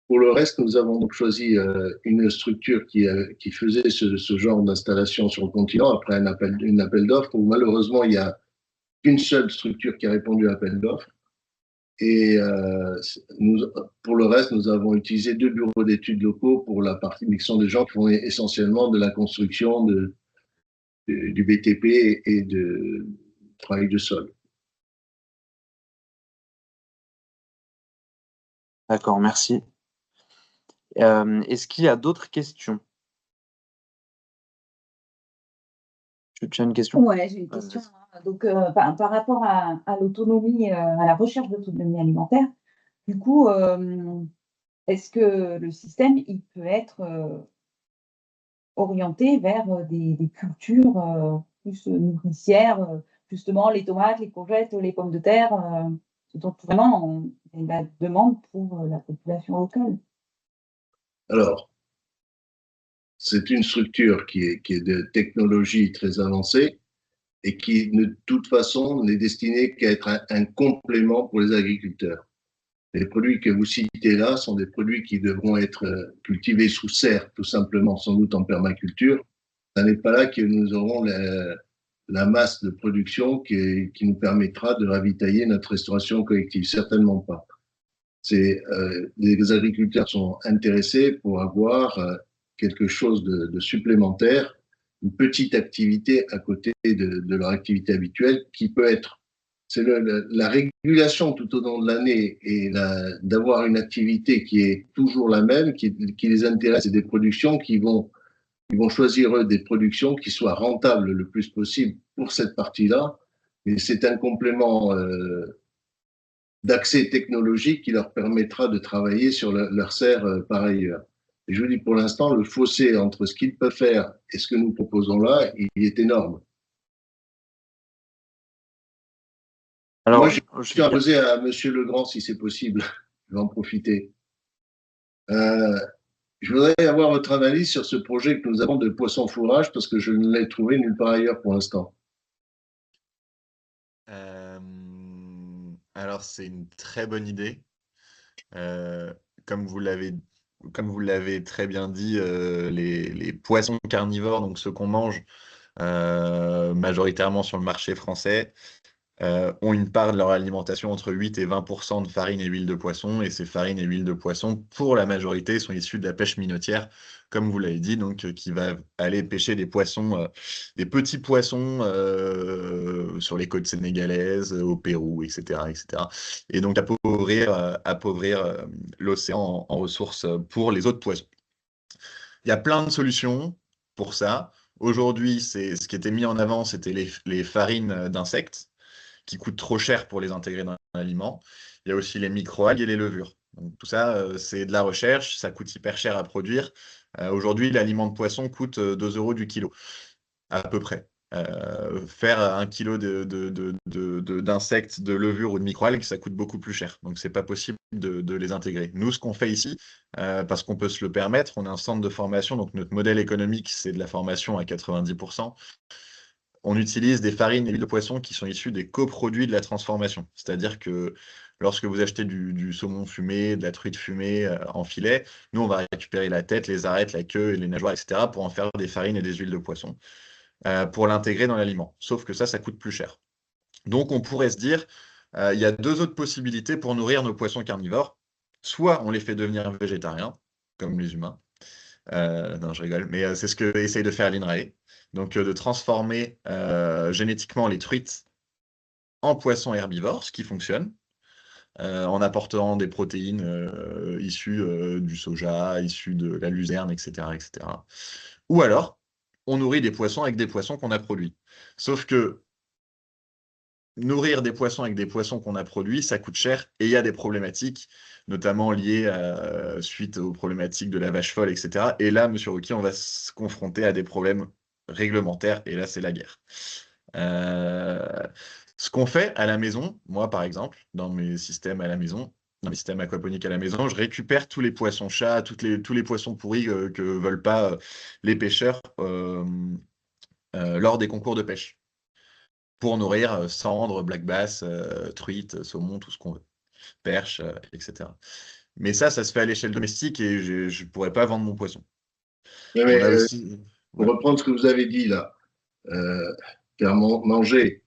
B: Pour le reste, nous avons donc choisi une structure qui faisait ce genre d'installation sur le continent après un appel d'offres où malheureusement, il n'y a qu'une seule structure qui a répondu à l'appel d'offres. Et pour le reste, nous avons utilisé deux bureaux d'études locaux pour la partie, mais qui sont des gens qui font essentiellement de la construction du BTP et de travail de sol.
A: D'accord, merci. Est-ce qu'il y a d'autres questions? Tu as une question?
D: Ouais, j'ai une question. Donc, par rapport à l'autonomie, à la recherche d'autonomie alimentaire, du coup, est-ce que le système, il peut être orienté vers des cultures plus nourricières, justement les tomates, les courgettes, les pommes de terre, donc vraiment il y a la demande pour la population locale.
B: Alors, c'est une structure qui est de technologie très avancée et qui, de toute façon, n'est destinée qu'à être un complément pour les agriculteurs. Les produits que vous citez là sont des produits qui devront être cultivés sous serre, tout simplement, sans doute en permaculture. Ce n'est pas là que nous aurons la masse de production qui nous permettra de ravitailler notre restauration collective. Certainement pas. Les agriculteurs sont intéressés pour avoir quelque chose de supplémentaire, une petite activité à côté de leur activité habituelle qui peut être, c'est la régulation tout au long de l'année et d'avoir une activité qui est toujours la même, qui les intéresse, et des productions ils vont choisir eux des productions qui soient rentables le plus possible pour cette partie-là. Et c'est un complément d'accès technologique qui leur permettra de travailler sur leur serre par ailleurs. Et je vous dis, pour l'instant, le fossé entre ce qu'ils peuvent faire et ce que nous proposons là, il est énorme.
A: Alors,
B: moi, je vais poser à Monsieur Legrand, si c'est possible. Je vais en profiter. Je voudrais avoir votre analyse sur ce projet que nous avons de poisson fourrage, parce que je ne l'ai trouvé nulle part ailleurs pour l'instant.
E: Alors, c'est une très bonne idée. Comme vous l'avez très bien dit, les poissons carnivores, donc ceux qu'on mange majoritairement sur le marché français, ont une part de leur alimentation entre 8 et 20% de farine et huile de poisson. Et ces farines et huiles de poisson, pour la majorité, sont issues de la pêche minotière, comme vous l'avez dit, donc qui va aller pêcher des poissons, des petits poissons sur les côtes sénégalaises, au Pérou, etc., etc. Et donc appauvrir l'océan en ressources pour les autres poissons. Il y a plein de solutions pour ça. Aujourd'hui, ce qui était mis en avant, c'était les farines d'insectes, qui coûtent trop cher pour les intégrer dans l'aliment. Il y a aussi les microalgues et les levures. Donc, tout ça, c'est de la recherche, ça coûte hyper cher à produire. Aujourd'hui, l'aliment de poisson coûte 2 € du kilo, à peu près. Faire 1 kilo d'insectes, de levures ou de microalgues, ça coûte beaucoup plus cher. Donc, c'est pas possible de les intégrer. Nous, ce qu'on fait ici, parce qu'on peut se le permettre, on est un centre de formation, donc notre modèle économique, c'est de la formation à 90%. On utilise des farines et huiles de poisson qui sont issues des coproduits de la transformation. C'est-à-dire que lorsque vous achetez du saumon fumé, de la truite fumée en filet, nous, on va récupérer la tête, les arêtes, la queue et les nageoires, etc. pour en faire des farines et des huiles de poisson, pour l'intégrer dans l'aliment. Sauf que ça coûte plus cher. Donc, on pourrait se dire, il y a 2 autres possibilités pour nourrir nos poissons carnivores. Soit on les fait devenir végétariens, comme les humains. Non, je rigole, mais c'est ce que essaye de faire l'INRAE. Donc, de transformer génétiquement les truites en poissons herbivores, ce qui fonctionne, en apportant des protéines issues du soja, issues de la luzerne, etc., etc. Ou alors, on nourrit des poissons avec des poissons qu'on a produits. Sauf que nourrir des poissons avec des poissons qu'on a produits, ça coûte cher et il y a des problématiques, notamment liées suite aux problématiques de la vache folle, etc. Et là, Monsieur Ruquier, on va se confronter à des problèmes réglementaires et là, c'est la guerre. Ce qu'on fait à la maison, moi par exemple, dans mes systèmes à la maison, dans mes systèmes aquaponiques à la maison, je récupère tous les poissons chats, tous les poissons pourris que veulent pas les pêcheurs lors des concours de pêche, pour nourrir cendres, black bass, truites, saumon, tout ce qu'on veut, perche, etc. Mais ça se fait à l'échelle domestique et je ne pourrais pas vendre mon poisson.
B: Mais, pour reprendre ce que vous avez dit là, faire manger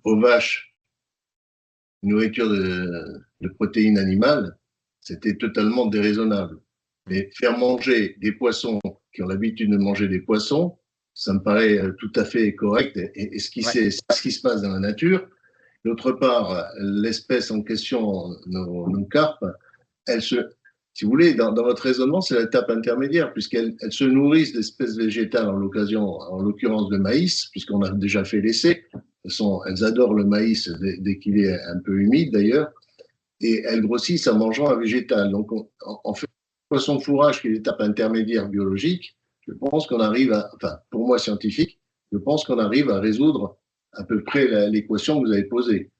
B: aux vaches une nourriture de protéines animales, c'était totalement déraisonnable. Mais faire manger des poissons qui ont l'habitude de manger des poissons, ça me paraît tout à fait correct. Et ce qui se passe dans la nature. D'autre part, l'espèce en question, nos carpes, si vous voulez, dans votre raisonnement, c'est l'étape intermédiaire, puisqu'elles se nourrissent d'espèces végétales en l'occurrence de maïs, puisqu'on a déjà fait l'essai. Elles adorent le maïs dès qu'il est un peu humide d'ailleurs, et elles grossissent en mangeant un végétal. Donc, en fait, poisson fourrage, qui est l'étape intermédiaire biologique, je pense qu'on arrive pour moi scientifique, je pense qu'on arrive à résoudre à peu près l'équation que vous avez posée.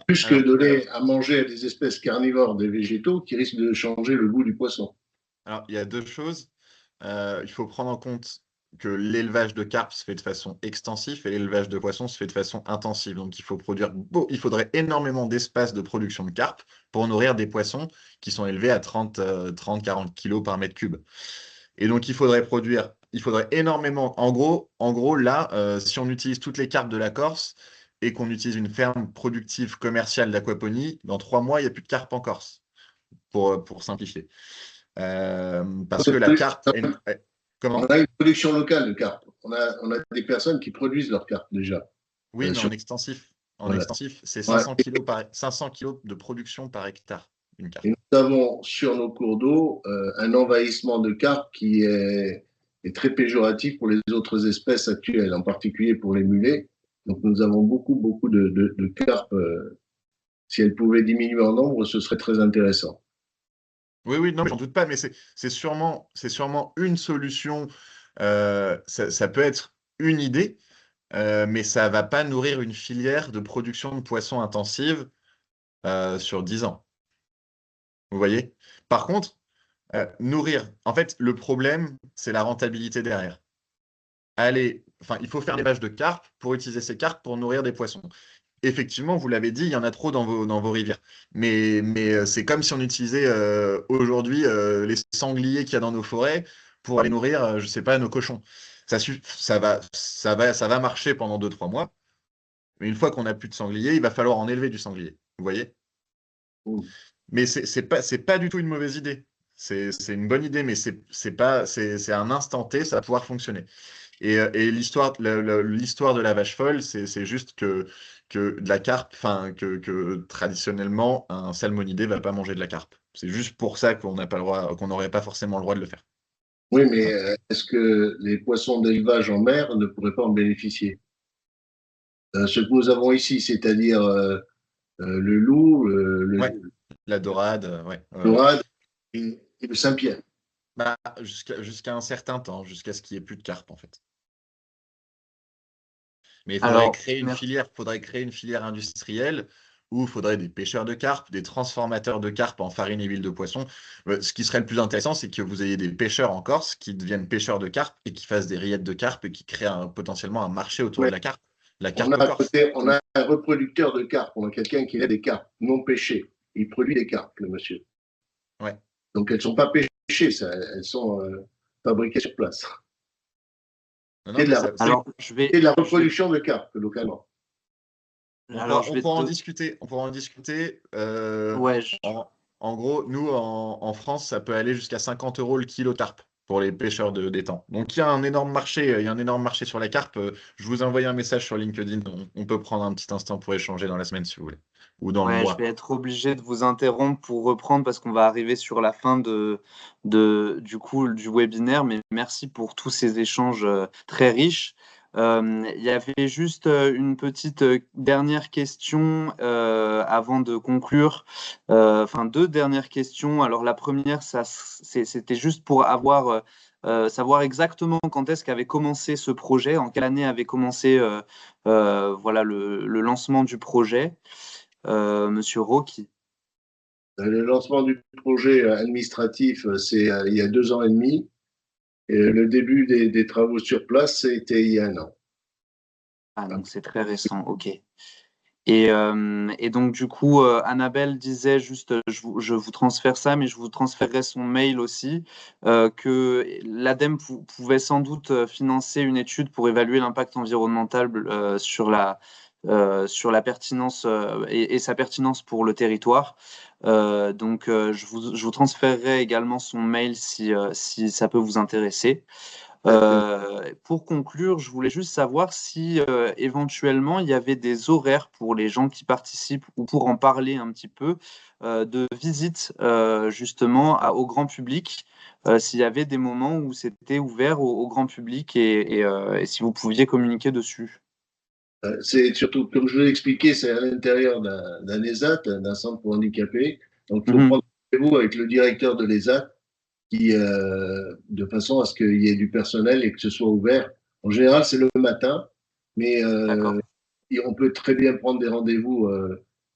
B: Plus que donner à manger à des espèces carnivores des végétaux qui risquent de changer le goût du poisson.
E: Alors, il y a 2 choses. il faut prendre en compte que l'élevage de carpes se fait de façon extensive et l'élevage de poissons se fait de façon intensive. Donc, il faudrait énormément d'espace de production de carpes pour nourrir des poissons qui sont élevés à 30-40 kilos par mètre cube. Et donc, il faudrait énormément. En gros là, si on utilise toutes les carpes de la Corse et qu'on utilise une ferme productive commerciale d'aquaponie, dans 3 mois, il n'y a plus de carpes en Corse, pour simplifier. Parce que la carpe. Comment?
B: On a une production locale de carpes. On a des personnes qui produisent leurs carpes déjà.
E: Oui, mais en extensif.
B: Voilà.
E: Extensif, c'est 500 kilos de production par hectare, une carpe.
B: Et nous avons sur nos cours d'eau un envahissement de carpes qui est très péjoratif pour les autres espèces actuelles, en particulier pour les mulets. Donc nous avons beaucoup de carpes. Si elles pouvaient diminuer en nombre, ce serait très intéressant.
E: Oui, non, mais j'en doute pas, mais c'est sûrement une solution. Ça peut être une idée, mais ça ne va pas nourrir une filière de production de poissons intensive sur 10 ans. Vous voyez? Par contre, nourrir, en fait, le problème, c'est la rentabilité derrière. Il faut faire des l'élevage de carpes pour utiliser ces carpes pour nourrir des poissons. Effectivement, vous l'avez dit, il y en a trop dans vos rivières. Mais c'est comme si on utilisait aujourd'hui les sangliers qu'il y a dans nos forêts pour aller nourrir, je ne sais pas, nos cochons. Ça va marcher pendant 2-3 mois. Mais une fois qu'on n'a plus de sangliers, il va falloir en élever du sanglier. Vous voyez? Mais c'est pas du tout une mauvaise idée. C'est une bonne idée, mais c'est un instant T, ça va pouvoir fonctionner. Et l'histoire de la vache folle, c'est juste que de la carpe, que traditionnellement, un salmonidé ne va pas manger de la carpe. C'est juste pour ça qu'on n'aurait pas forcément le droit de le faire.
B: Oui, mais est-ce que les poissons d'élevage en mer ne pourraient pas en bénéficier? Ce que nous avons ici, c'est-à-dire le loup,
E: la dorade,
B: le dorade et le Saint-Pierre.
E: Bah, jusqu'à un certain temps, jusqu'à ce qu'il n'y ait plus de carpe, en fait. Mais il faudrait créer une filière industrielle où il faudrait des pêcheurs de carpe, des transformateurs de carpe en farine et huile de poisson. Ce qui serait le plus intéressant, c'est que vous ayez des pêcheurs en Corse qui deviennent pêcheurs de carpe et qui fassent des rillettes de carpe et qui créent potentiellement un marché autour de la carpe.
B: On a un reproducteur de carpe, on a quelqu'un qui a des carpes non pêchées. Il produit des carpes, le monsieur.
E: Ouais.
B: Donc elles ne sont pas pêchées, elles sont fabriquées sur place. C'est de la reproduction de carpes localement.
E: On pourra en discuter. En gros, nous, en France, ça peut aller jusqu'à 50 € le kilo carpe pour les pêcheurs d'étang. Donc, il y a un énorme marché sur la carpe. Je vous ai envoyé un message sur LinkedIn. On peut prendre un petit instant pour échanger dans la semaine, si vous voulez. Ou dans le mois.
A: Je vais être obligé de vous interrompre pour reprendre parce qu'on va arriver sur la fin du webinaire. Mais merci pour tous ces échanges très riches. Il y avait juste une petite dernière question avant de conclure. Enfin, 2 dernières questions. Alors, la première, c'était juste pour savoir exactement quand est-ce qu'avait commencé ce projet, en quelle année avait commencé le lancement du projet. Monsieur Rocky.
B: Le lancement du projet administratif, c'est il y a 2 ans et demi. Et le début des travaux sur place, c'était il y a 1 an.
A: Ah, donc c'est très récent, ok. Et donc, du coup, Annabelle disait juste, je vous transfère ça, mais je vous transférerai son mail aussi, que l'ADEME pouvait sans doute financer une étude pour évaluer l'impact environnemental sur la pertinence et sa pertinence pour le territoire. Donc, je vous transférerai également son mail si ça peut vous intéresser. Pour conclure, je voulais juste savoir si éventuellement il y avait des horaires pour les gens qui participent ou pour en parler un petit peu de visite justement au grand public, s'il y avait des moments où c'était ouvert au grand public et si vous pouviez communiquer dessus.
B: C'est surtout, comme je vous l'ai expliqué, c'est à l'intérieur d'un ESAT, d'un centre pour handicapés. Donc, il faut prendre rendez-vous avec le directeur de l'ESAT de façon à ce qu'il y ait du personnel et que ce soit ouvert. En général, c'est le matin, mais on peut très bien prendre des rendez-vous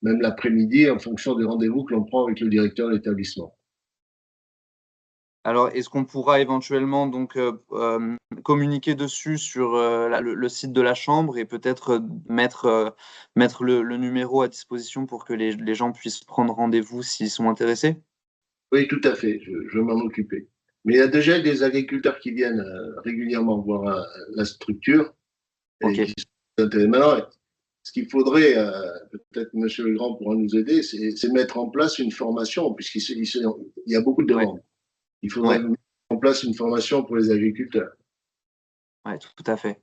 B: même l'après-midi en fonction des rendez-vous que l'on prend avec le directeur de l'établissement.
A: Alors, est-ce qu'on pourra éventuellement donc communiquer dessus sur le site de la Chambre et peut-être mettre le numéro à disposition pour que les gens puissent prendre rendez-vous s'ils sont intéressés?
B: Oui, tout à fait, je vais m'en occuper. Mais il y a déjà des agriculteurs qui viennent régulièrement voir la structure et
A: Ok.
B: qui sont intéressés. Maintenant, ce qu'il faudrait, peut-être M. Legrand pourra nous aider, c'est mettre en place une formation, puisqu'il y a beaucoup de
A: Ouais,
B: demandes. Il faudrait
A: ouais,
B: mettre en place une formation pour les agriculteurs.
A: ouais, tout à fait.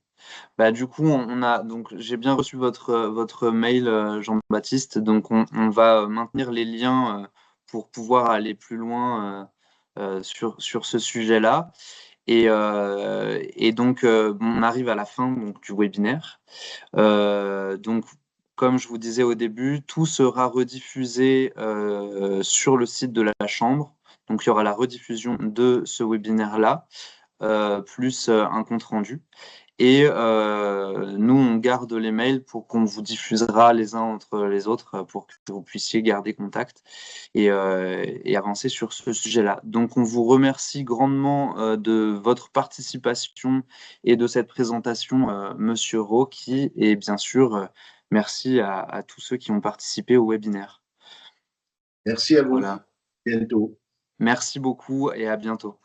A: Bah, du coup, on a donc j'ai bien reçu votre mail, Jean-Baptiste. Donc, on va maintenir les liens pour pouvoir aller plus loin sur ce sujet-là. Et donc, bon, on arrive à la fin donc, du webinaire. Donc, comme je vous disais au début, tout sera rediffusé sur le site de la Chambre. Donc, il y aura la rediffusion de ce webinaire-là, plus un compte-rendu. Et nous, on garde les mails pour qu'on vous diffusera les uns entre les autres pour que vous puissiez garder contact et avancer sur ce sujet-là. Donc, on vous remercie grandement de votre participation et de cette présentation, Monsieur Rocky, et bien sûr, merci à tous ceux qui ont participé au webinaire.
B: Merci à vous.
A: Voilà.
B: Bientôt.
A: Merci beaucoup et à bientôt.